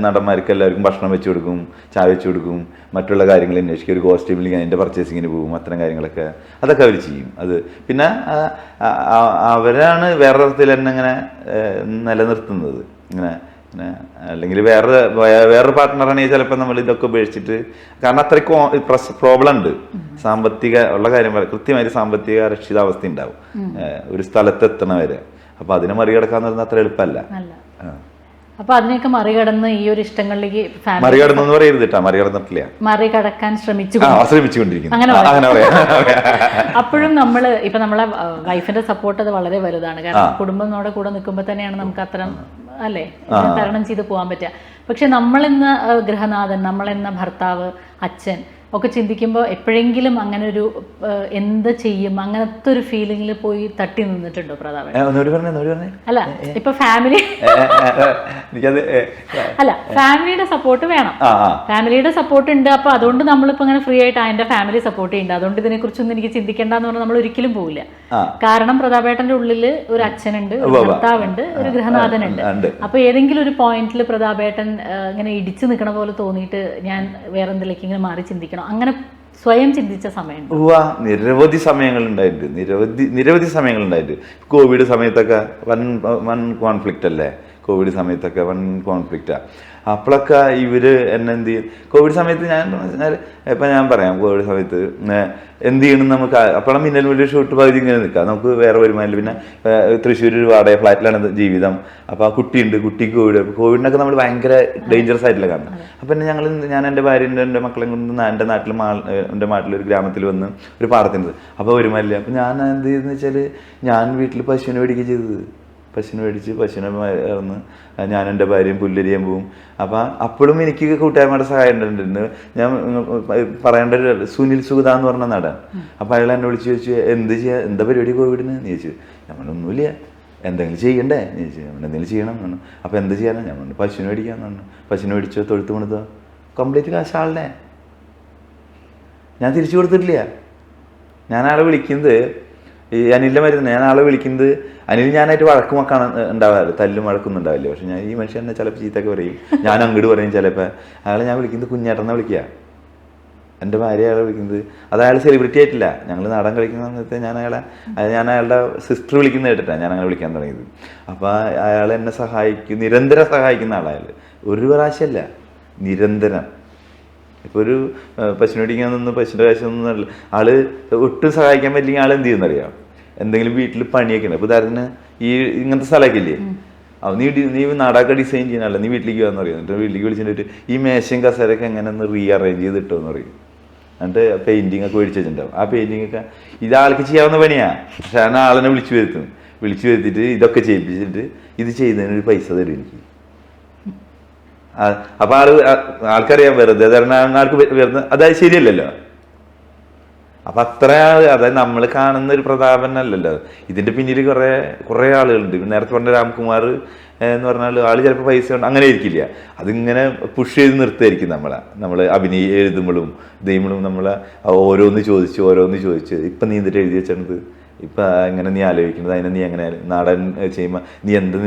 നടന്മാർക്ക് എല്ലാവർക്കും ഭക്ഷണം വെച്ച് കൊടുക്കും, ചായ വെച്ച് കൊടുക്കും, മറ്റുള്ള കാര്യങ്ങൾ അന്വേഷിക്കും, ഒരു കോസ്റ്റ്യൂമിൽ അതിൻ്റെ പർച്ചേസിങ്ങിന് പോകും, അത്തരം കാര്യങ്ങളൊക്കെ അതൊക്കെ അവർ ചെയ്യും. അത് പിന്നെ അവരാണ് വേറെ തരത്തിൽ തന്നെ ഇങ്ങനെ നിലനിർത്തുന്നത്. ഇങ്ങനെ അല്ലെങ്കിൽ വേറൊരു പാർട്ട്ണറാണെങ്കിൽ ചിലപ്പോൾ നമ്മൾ ഇതൊക്കെ ഉപേക്ഷിച്ചിട്ട്, കാരണം അത്രയ്ക്ക് പ്രോബ്ലം ഉണ്ട്. സാമ്പത്തിക ഉള്ള കാര്യം കൃത്യമായിട്ട് സാമ്പത്തിക അരക്ഷിതാവസ്ഥ ഉണ്ടാവും ഒരു സ്ഥലത്ത് എത്തണവരെ. അപ്പൊ അതിനെ മറികടക്കാന്ന് പറഞ്ഞാൽ അത്ര എളുപ്പമല്ല. അപ്പൊ അതിനെയൊക്കെ മറികടന്ന് ഈ ഒരു ഇഷ്ടങ്ങളിലേക്ക് മറികടന്നു പറയരുത് കേട്ടോ, മറികടന്നിട്ടില്ല, മറികടക്കാൻ ശ്രമിച്ചുകൊണ്ടിരിക്കുന്നു. അപ്പോഴും നമ്മള് ഇപ്പൊ നമ്മളെ വൈഫിന്റെ സപ്പോർട്ട് അത് വളരെ വലുതാണ്. കാരണം കുടുംബം നമ്മുടെ കൂടെ നിൽക്കുമ്പോൾ തന്നെയാണ് നമുക്ക് അത്തരം അല്ലേ തരണം ചെയ്ത് പോകാൻ പറ്റുക. പക്ഷെ നമ്മളെന്ന ഗൃഹനാഥൻ, നമ്മളെന്ന ഭർത്താവ്, അച്ഛൻ ഒക്കെ ചിന്തിക്കുമ്പോൾ എപ്പോഴെങ്കിലും അങ്ങനെ ഒരു എന്ത് ചെയ്യും അങ്ങനത്തെ ഒരു ഫീലിംഗിൽ പോയി തട്ടി നിന്നിട്ടുണ്ടോ പ്രതാപൻ? അല്ല ഇപ്പൊ ഫാമിലി അല്ല ഫാമിലിയുടെ സപ്പോർട്ട് വേണം, ഫാമിലിയുടെ സപ്പോർട്ട് ഉണ്ട്. അപ്പൊ അതുകൊണ്ട് നമ്മളിപ്പോ അങ്ങനെ ഫ്രീ ആയിട്ട് എന്റെ ഫാമിലി സപ്പോർട്ട് ചെയ്യുന്നുണ്ട്, അതുകൊണ്ട് ഇതിനെ കുറിച്ചൊന്നും എനിക്ക് ചിന്തിക്കേണ്ടെന്ന് പറഞ്ഞാൽ നമ്മൾ ഒരിക്കലും പോവില്ല. കാരണം പ്രതാപേട്ടന്റെ ഉള്ളില് ഒരു അച്ഛനുണ്ട്, ഒരു ഭർത്താവുണ്ട്, ഒരു ഗൃഹനാഥനുണ്ട്. അപ്പൊ ഏതെങ്കിലും ഒരു പോയിന്റിൽ പ്രതാപേട്ടൻ ഇങ്ങനെ ഇടിച്ചു നിൽക്കണ പോലെ തോന്നിയിട്ട് ഞാൻ വേറെ എന്തിലേക്ക് ഇങ്ങനെ മാറി ചിന്തിക്കണം, അങ്ങനെ സ്വയം ചിന്തിച്ച സമയം? നിരവധി സമയങ്ങളുണ്ടായിട്ടുണ്ട്, നിരവധി സമയങ്ങളുണ്ടായിട്ടുണ്ട്. കോവിഡ് സമയത്തൊക്കെ വൻ കോൺഫ്ലിക്റ്റ് അല്ലേ, കോവിഡ് സമയത്തൊക്കെ വൻ കോൺഫ്ലിക്റ്റാ. അപ്പോഴൊക്കെ ഇവര് എന്നെ എന്ത് ചെയ്യും, കോവിഡ് സമയത്ത് ഞാൻ പറയാം, കോവിഡ് സമയത്ത് എന്ത് ചെയ്യണം നമുക്ക്. അപ്പോഴും മിന്നൽ വലിയ ഷൂട്ട് പകുതി ഇങ്ങനെ നിൽക്കാം, നമുക്ക് വേറെ വരുമാനം. പിന്നെ തൃശ്ശൂർ ഒരു വാടക ഫ്ലാറ്റിലാണ് ജീവിതം. അപ്പോൾ ആ കുട്ടിയുണ്ട്, കുട്ടിക്ക് കോവിഡിനൊക്കെ നമ്മൾ ഭയങ്കര ഡേഞ്ചറസ് ആയിട്ടുള്ള കാണണം. അപ്പം ഞാൻ എൻ്റെ ഭാര്യൻ്റെ എൻ്റെ മക്കളെ കൊണ്ട് എൻ്റെ നാട്ടിൽ ഒരു ഗ്രാമത്തിൽ വന്ന് ഒരു പാടത്തിൻ്റെ അപ്പോൾ വരുമാനില്ല. അപ്പം ഞാൻ എന്ത് ചെയ്തെന്ന് വെച്ചാൽ ഞാൻ വീട്ടിൽ പശുവിനെ മേടിക്കുക ചെയ്തത്. പശുവിനെ മേടിച്ച് പശുവിനെ ഇറന്ന് ഞാൻ എൻ്റെ ഭാര്യയും പുല്ലരിയാൻ പോവും. അപ്പം അപ്പോഴും എനിക്ക് കൂട്ടുകാരന്മാരുടെ സഹായം ഉണ്ടായിട്ടുണ്ട്. ഞാൻ പറയേണ്ട ഒരു സുനിൽ സുഗത എന്ന് പറഞ്ഞ നടൻ. അപ്പം അയാൾ എന്നെ വിളിച്ച് ചോദിച്ചു, എന്താ പരിപാടി കോവിഡിന് എന്ന് ചോദിച്ചു. നമ്മളൊന്നുമില്ല, എന്തെങ്കിലും ചെയ്യണ്ടേ എന്ന് ചോദിച്ചു. എന്തെങ്കിലും ചെയ്യണം എന്നാണ്. അപ്പം എന്ത് ചെയ്യാനാണ്? ഞാൻ പറഞ്ഞു പശുവിനെ മേടിക്കാന്ന് പറഞ്ഞു. പശുവിനെ മേടിച്ചോ, തൊഴുത്ത് പണിതോ, കംപ്ലീറ്റ് കാശ് ആളുടെ. ഞാൻ തിരിച്ചു കൊടുത്തിട്ടില്ല. ഞാൻ ആളെ വിളിക്കുന്നത് ഈ അനിലിൻ്റെ മരുന്ന്, ഞാൻ ആളെ വിളിക്കുന്നത് അനിൽ ഞാനായിട്ട് വഴക്കുമൊക്കെയാണ് ഉണ്ടാവാറ്, തല്ലും വഴക്കൊന്നും ഉണ്ടാവില്ല. പക്ഷെ ഞാൻ ഈ മനുഷ്യൻ എന്നെ ചിലപ്പോൾ ചീത്തൊക്കെ പറയും, ഞാൻ അങ്ങോട്ട് പറയും. ചിലപ്പോൾ അയാളെ ഞാൻ വിളിക്കുന്നത് കുഞ്ഞേട്ടനെ വിളിക്കുക, എൻ്റെ ഭാര്യ അയാളെ വിളിക്കുന്നത്. അത് അയാൾ സെലിബ്രിറ്റി ആയിട്ടില്ല, ഞങ്ങൾ നാടൻ കളിക്കുന്ന സമയത്ത് ഞാൻ അയാളുടെ സിസ്റ്റർ വിളിക്കുന്നത് കേട്ടിട്ടാണ് ഞാൻ അങ്ങനെ വിളിക്കാൻ തുടങ്ങിയത്. അപ്പോൾ അയാൾ എന്നെ നിരന്തരം സഹായിക്കുന്ന ആളയാൾ, ഒരു പ്രാവശ്യമല്ല, നിരന്തരം. ഇപ്പോൾ ഒരു പശുവിനെ മേടിക്കാൻ നിന്ന് പശുവിൻ്റെ കാശൊന്നും ആള് ഒട്ടും സഹായിക്കാൻ പറ്റില്ലെങ്കിൽ ആൾ എന്ത് ചെയ്യുന്നറിയാം, എന്തെങ്കിലും വീട്ടിൽ പണിയൊക്കെ ഉണ്ട്. അപ്പോൾ ഉദാഹരണത്തിന് ഈ ഇങ്ങനത്തെ സ്ഥലമൊക്കെ ഇല്ലേ, നീ നാടക ഡിസൈൻ ചെയ്യാനല്ല, നീ വീട്ടിലേക്ക് പോകാന്ന് പറയും. എന്നിട്ട് വീട്ടിലേക്ക് വിളിച്ചിട്ട് ഈ മേശയും കസേരയൊക്കെ എങ്ങനെ ഒന്ന് റീഅറേഞ്ച് ചെയ്തിട്ടോ എന്ന് പറയും. എന്നിട്ട് പെയിൻറ്റിങ് ഒക്കെ മേടിച്ച് വെച്ചിട്ടുണ്ടാവും. ആ പെയിൻറ്റിങ് ഒക്കെ ഇതാൾക്ക് ചെയ്യാവുന്ന പണിയാണ്. പക്ഷെ ആ ആളിനെ വിളിച്ചു വരുത്തിയിട്ട് ഇതൊക്കെ ചെയ്യിപ്പിച്ചിട്ട് ഇത് ചെയ്യുന്നതിനൊരു പൈസ തരും എനിക്ക്. അപ്പൊ ആൾക്കറിയാം വെറുതെ ആൾക്ക് വെറുതെ അതായത് ശരിയല്ലല്ലോ. അപ്പൊ അത്ര അതായത് നമ്മൾ കാണുന്ന ഒരു പ്രതാപനല്ലല്ലോ, ഇതിന്റെ പിന്നിൽ കുറെ ആളുകളുണ്ട്. നേരത്തെ പറഞ്ഞ രാംകുമാർ എന്ന് പറഞ്ഞാൽ ആള് ചിലപ്പോൾ പൈസ കൊണ്ട് അങ്ങനെ ഇരിക്കില്ല, അതിങ്ങനെ പുഷ് ചെയ്ത് നിർത്തുമായിരിക്കും നമ്മൾ എഴുതുമ്പോഴും ദൈവങ്ങളും നമ്മളെ ഓരോന്ന് ചോദിച്ച് ഇപ്പൊ നീ എന്നിട്ട് എഴുതി വെച്ചത്, ഇപ്പൊ എങ്ങനെ നീ ആലോചിക്കുന്നത്, അതിനെ നീ എങ്ങനെ നാടൻ ചെയ്യുമ്പോൾ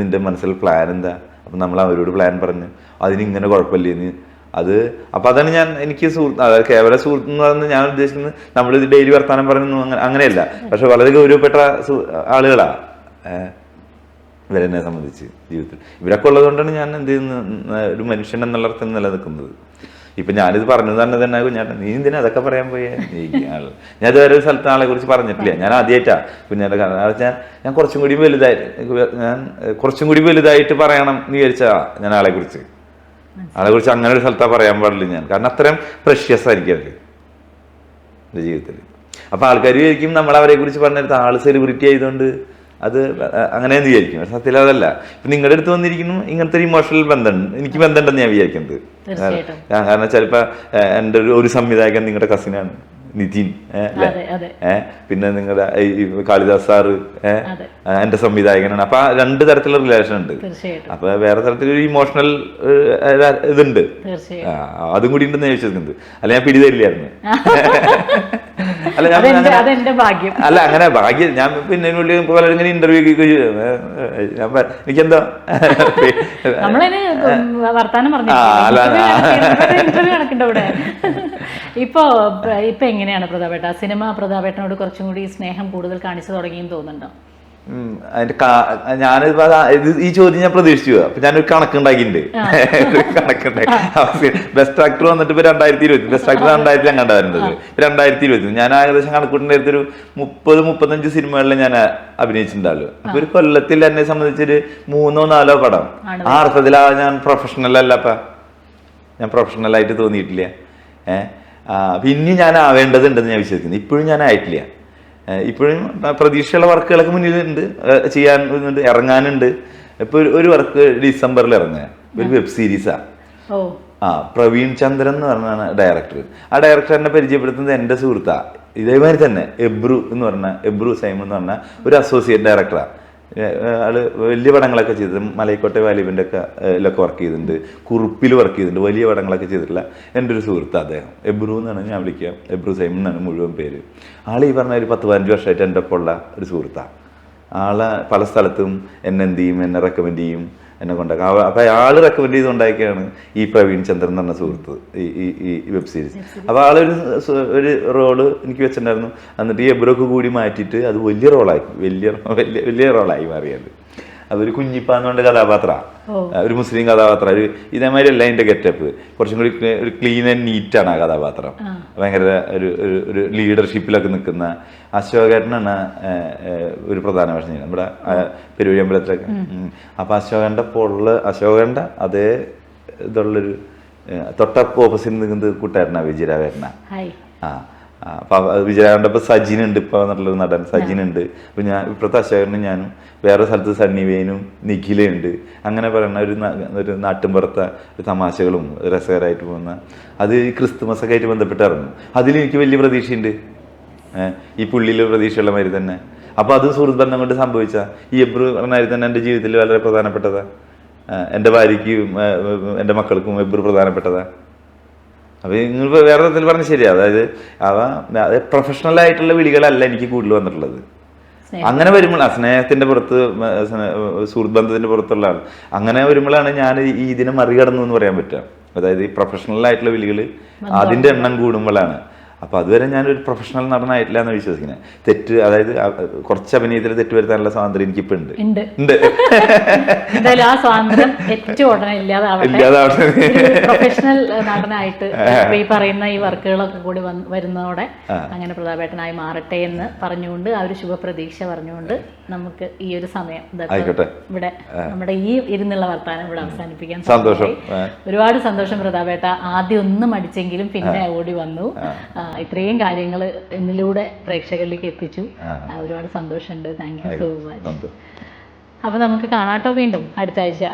നിന്റെ മനസ്സിൽ പ്ലാൻ എന്താ. അപ്പം നമ്മൾ അവരോട് പ്ലാൻ പറഞ്ഞ് അതിനിങ്ങനെ കുഴപ്പമില്ലേന്ന് അപ്പൊ അതാണ് എനിക്ക് സുഹൃത്ത്, അതായത് കേവല സുഹൃത്ത് എന്ന് പറയുന്നത് ഞാൻ ഉദ്ദേശിക്കുന്നത് നമ്മൾ ഇത് ഡെയിലി വർത്താനം പറയുന്നു അങ്ങനെയല്ല, പക്ഷെ വളരെ ഗൗരവപ്പെട്ട ആളുകളാ ഇവരെന്നെ സംബന്ധിച്ച് ജീവിതത്തിൽ. ഇവരൊക്കെ ഉള്ളത് കൊണ്ടാണ് ഞാൻ എന്ത് ചെയ്യുന്ന ഒരു മനുഷ്യൻ എന്നുള്ള അർത്ഥം നിലനിൽക്കുന്നത്. ഇപ്പൊ ഞാനിത് പറഞ്ഞു തന്നെ കുഞ്ഞാട്ട, നീ എന്തിനാ അതൊക്കെ പറയാൻ പോയേ? ഞാൻ ഇതുവരെ ഒരു സ്ഥലത്ത് ആളെ കുറിച്ച് പറഞ്ഞിട്ടില്ല, ഞാൻ ആദ്യമായിട്ടാ കുഞ്ഞാട്ട. ഞാൻ കുറച്ചും കൂടി വലുതായിട്ട് പറയണം എന്ന് വിചാരിച്ചാ ഞാൻ ആളെ കുറിച്ച് അങ്ങനെ ഒരു സ്ഥലത്താ പറയാൻ പാടില്ല ഞാൻ, കാരണം അത്രയും പ്രഷ്യസ് ആയിരിക്കും അവര് എന്റെ ജീവിതത്തിൽ. അപ്പൊ ആൾക്കാർ വിചാരിക്കും നമ്മൾ അവരെ കുറിച്ച് പറഞ്ഞിട്ട് ആള് സെലിബ്രിറ്റി ആയതുകൊണ്ട് അത് അങ്ങനെയെന്ന് വിചാരിക്കും. സത്യത്തിൽ അതല്ല. ഇപ്പൊ നിങ്ങളുടെ അടുത്ത് വന്നിരിക്കുന്നു ഇങ്ങനത്തെ ഒരു ഇമോഷണൽ ബന്ധമുണ്ട്, എനിക്ക് ബന്ധമുണ്ടെന്ന് ഞാൻ വിചാരിക്കുന്നത്. കാരണം ചിലപ്പോ എൻ്റെ ഒരു സംവിധായകൻ നിങ്ങളുടെ കസിനാണ് നിതിൻ, പിന്നെ നിങ്ങളുടെ കാളിദാസ് സാറ് എന്റെ സംവിധായകനാണ്. അപ്പൊ രണ്ട് തരത്തിലുള്ള റിലേഷൻ ഉണ്ട്. അപ്പൊ വേറെ തരത്തിലൊരു ഇമോഷണൽ ഇതുണ്ട്, അതും കൂടി ഉണ്ടെന്ന് ഞാൻ വിശ്വസിക്കുന്നത്. അല്ല ഞാൻ പിടിതരില്ലായിരുന്നു. അല്ല അങ്ങനെ ഭാഗ്യം. ഞാൻ പിന്നെ പലരും ഇന്റർവ്യൂ എനിക്കെന്താ ഇപ്പൊ എങ്ങനെയാണ് പ്രതാപേട്ട സിനിമ പ്രതാപേട്ടനോട് കുറച്ചും കൂടി സ്നേഹം കൂടുതൽ കാണിച്ചു തുടങ്ങിയെന്ന് തോന്നുന്നുണ്ടോ? ഞാനിപ്പോ ഈ ചോദ്യം ഞാൻ പ്രതീക്ഷിച്ചു. അപ്പൊ ഞാനൊരു കണക്കുണ്ടാക്കിയിട്ടുണ്ട്. ബെസ്റ്റ് ആക്ടർ വന്നിട്ട് ഇപ്പൊ 2020 ബെസ്റ്റ് ആക്ടർ 2000 അങ്ങാണ്ടാ വരുന്നത്. 2020 ഞാൻ ഏകദേശം കണക്കൂട്ടിന്റെ ഒരു 30-35 സിനിമകളിൽ ഞാൻ അഭിനയിച്ചിട്ടുണ്ടല്ലോ. അപ്പൊ ഒരു കൊല്ലത്തിൽ എന്നെ സംബന്ധിച്ചൊരു 3-4 പടം. ആ അർത്ഥത്തിലാ ഞാൻ പ്രൊഫഷണൽ അല്ലപ്പ, ഞാൻ പ്രൊഫഷണൽ ആയിട്ട് തോന്നിയിട്ടില്ല. പിന്നെ ഞാൻ ആവേണ്ടതുണ്ടെന്ന് ഞാൻ വിശ്വസിക്കുന്നു. ഇപ്പോഴും ഞാൻ ആയിട്ടില്ല. ഇപ്പോഴും പ്രതീക്ഷയുള്ള വർക്കുകളൊക്കെ മുന്നിലുണ്ട്, ചെയ്യാനുണ്ട്, ഇറങ്ങാനുണ്ട്. ഇപ്പൊ ഒരു വർക്ക് ഡിസംബറിൽ ഇറങ്ങുക, ഒരു വെബ് സീരീസാ. പ്രവീൺ ചന്ദ്രൻ എന്ന് പറഞ്ഞാണ് ഡയറക്ടർ. ആ ഡയറക്ടറിനെ പരിചയപ്പെടുത്തുന്നത് എൻ്റെ സുഹൃത്താ. ഇതേമാതിരി തന്നെ എബ്രു സൈമൺ എന്ന് പറഞ്ഞ ഒരു അസോസിയേറ്റ് ഡയറക്ടറാ. ആള് വലിയ പടങ്ങളൊക്കെ ചെയ്തിട്ടുണ്ട്. മലൈക്കോട്ടെ വാലിബൻ്റെ ഒക്കെ വർക്ക് ചെയ്തിട്ടുണ്ട്, കുറുപ്പിൽ വർക്ക് ചെയ്തിട്ടുണ്ട്, വലിയ പടങ്ങളൊക്കെ ചെയ്തിട്ടുള്ള എൻ്റെ ഒരു സുഹൃത്ത് അദ്ദേഹം. എബ്രു എന്നാണ് ഞാൻ വിളിക്കുക, എബ്രു സൈമൺ എന്നാണ് മുഴുവൻ പേര്. ആൾ ഈ പറഞ്ഞ ഒരു 10-15 വർഷമായിട്ട് എൻ്റെ ഒപ്പം ഉള്ള ഒരു സുഹൃത്താണ്. ആളെ പല സ്ഥലത്തും എന്നെ എന്ത് ചെയ്യും, എന്നെ റെക്കമെൻഡ് ചെയ്യും, എന്നെ കൊണ്ടാക്കാം. അപ്പൊ അയാൾ റെക്കമെൻഡ് ചെയ്തുകൊണ്ടാക്കിയാണ് ഈ പ്രവീൺ ചന്ദ്രൻ എന്ന് പറഞ്ഞ സുഹൃത്ത് ഈ വെബ് സീരീസ്. അപ്പൊ ആളൊരു റോള് എനിക്ക് വെച്ചിട്ടുണ്ടായിരുന്നു. എന്നിട്ട് ഈ എബ്രൊക്കെ കൂടി മാറ്റിയിട്ട് അത് വലിയ റോളായി മാറിയത്. അതൊരു കുഞ്ഞിപ്പാന്ന് പറഞ്ഞ കഥാപാത്രമാണ്, ഒരു മുസ്ലിം കഥാപാത്രം. ഒരു ഇതേമാതിരി അല്ല അതിന്റെ ഗെറ്റപ്പ്, കുറച്ചും കൂടി ഒരു ക്ലീൻ ആൻഡ് നീറ്റാണ് ആ കഥാപാത്രം. ഭയങ്കര ഒരു ലീഡർഷിപ്പിലൊക്കെ നിൽക്കുന്ന അശോകേട്ടനാണ് ഒരു പ്രധാന വേഷം നമ്മുടെ പെരുവഴി അമ്പലത്തിലൊക്കെ. അപ്പൊ അശോകന്റെ അതേ ഇതുള്ളൊരു തൊട്ട ഓപ്പോസിറ്റ് നിൽക്കുന്നത് കൂട്ടുകാരനാ വിജയരാഘവനാ. അപ്പൊ വിജയരാഘവന്റെ ഇപ്പൊ സജിനുണ്ട്, ഇപ്പൊ വന്നിട്ടുള്ള നടൻ സജിനുണ്ട്. അപ്പൊ ഞാൻ ഇപ്പോഴത്തെ അശോകനും ഞാനും, വേറെ സ്ഥലത്ത് സണ്ണി വെയിനും നിഖിലയുണ്ട്. അങ്ങനെ പറയുന്ന ഒരു നാട്ടിൻപുറത്തെ തമാശകളും രസകരമായിട്ട് പോകുന്ന അത് ഈ ക്രിസ്തുമസ് ഒക്കെ ആയിട്ട് ബന്ധപ്പെട്ട് ഇറങ്ങും. അതിലെനിക്ക് വലിയ പ്രതീക്ഷയുണ്ട്, ഈ പുള്ളിയിൽ പ്രതീക്ഷയുള്ള മാതിരി തന്നെ. അപ്പൊ അത് സുഹൃത്ത് ബന്ധം കൊണ്ട് സംഭവിച്ച ഈ എബ്രു പറഞ്ഞാൽ തന്നെ എൻ്റെ ജീവിതത്തിൽ വളരെ പ്രധാനപ്പെട്ടതാ. എൻ്റെ ഭാര്യയ്ക്കും എൻ്റെ മക്കൾക്കും എബ്രു പ്രധാനപ്പെട്ടതാ. അപ്പൊ നിങ്ങൾ വേറെ തരത്തിൽ പറഞ്ഞ ശരിയാ. അതായത് പ്രൊഫഷണൽ ആയിട്ടുള്ള വിളികളല്ല എനിക്ക് കൂടുതൽ വന്നിട്ടുള്ളത്. അങ്ങനെ വരുമ്പോൾ സ്നേഹത്തിന്റെ പുറത്ത്, സുഹൃത്ത് ബന്ധത്തിന്റെ പുറത്തുള്ള ആൾ അങ്ങനെ വരുമ്പോഴാണ് ഞാൻ ഈ ഇതിനെ മറികടന്നു എന്ന് പറയാൻ പറ്റുക. അതായത് ഈ പ്രൊഫഷണൽ ആയിട്ടുള്ള വിളികൾ അതിന്റെ എണ്ണം കൂടുമ്പോഴാണ്. അപ്പൊ അതുവരെ ഞാനൊരു പ്രൊഫഷണൽ നടനായിട്ടില്ല എന്ന് വിശ്വസിക്കുന്നത്. തെറ്റ്, അതായത് കുറച്ച് അഭിനയത്തിൽ തെറ്റ് വരുത്താനുള്ള സ്വാതന്ത്ര്യം എനിക്കിപ്പോ ഉണ്ട്. എന്തായാലും ആ സ്വാതന്ത്ര്യം ഏറ്റവും ഉടനെ ഇല്ലാതാവട്ടെ. പ്രൊഫഷണൽ നടനായിട്ട് ഈ പറയുന്ന ഈ വർക്കുകളൊക്കെ കൂടി വരുന്നതോടെ അങ്ങനെ പ്രതാപേട്ടനായി മാറട്ടെ എന്ന് പറഞ്ഞുകൊണ്ട്, ആ ഒരു ശുഭപ്രതീക്ഷ പറഞ്ഞുകൊണ്ട് നമുക്ക് ഈ ഒരു സമയം ഇവിടെ നമ്മുടെ ഈ ഇരുന്നുള്ള വർത്താനം ഇവിടെ അവസാനിപ്പിക്കാൻ സന്തോഷം. ഒരുപാട് സന്തോഷം പ്രതാപേട്ട. ആദ്യം ഒന്നും മടിച്ചെങ്കിലും പിന്നെ ഓടി വന്നു. ഇത്രയും കാര്യങ്ങൾ എന്നിലൂടെ പ്രേക്ഷകരിലേക്ക് എത്തിച്ചു. ഒരുപാട് സന്തോഷമുണ്ട്. Thank you so much. അപ്പൊ നമുക്ക് കാണാട്ടോ വീണ്ടും അടുത്ത ആഴ്ച.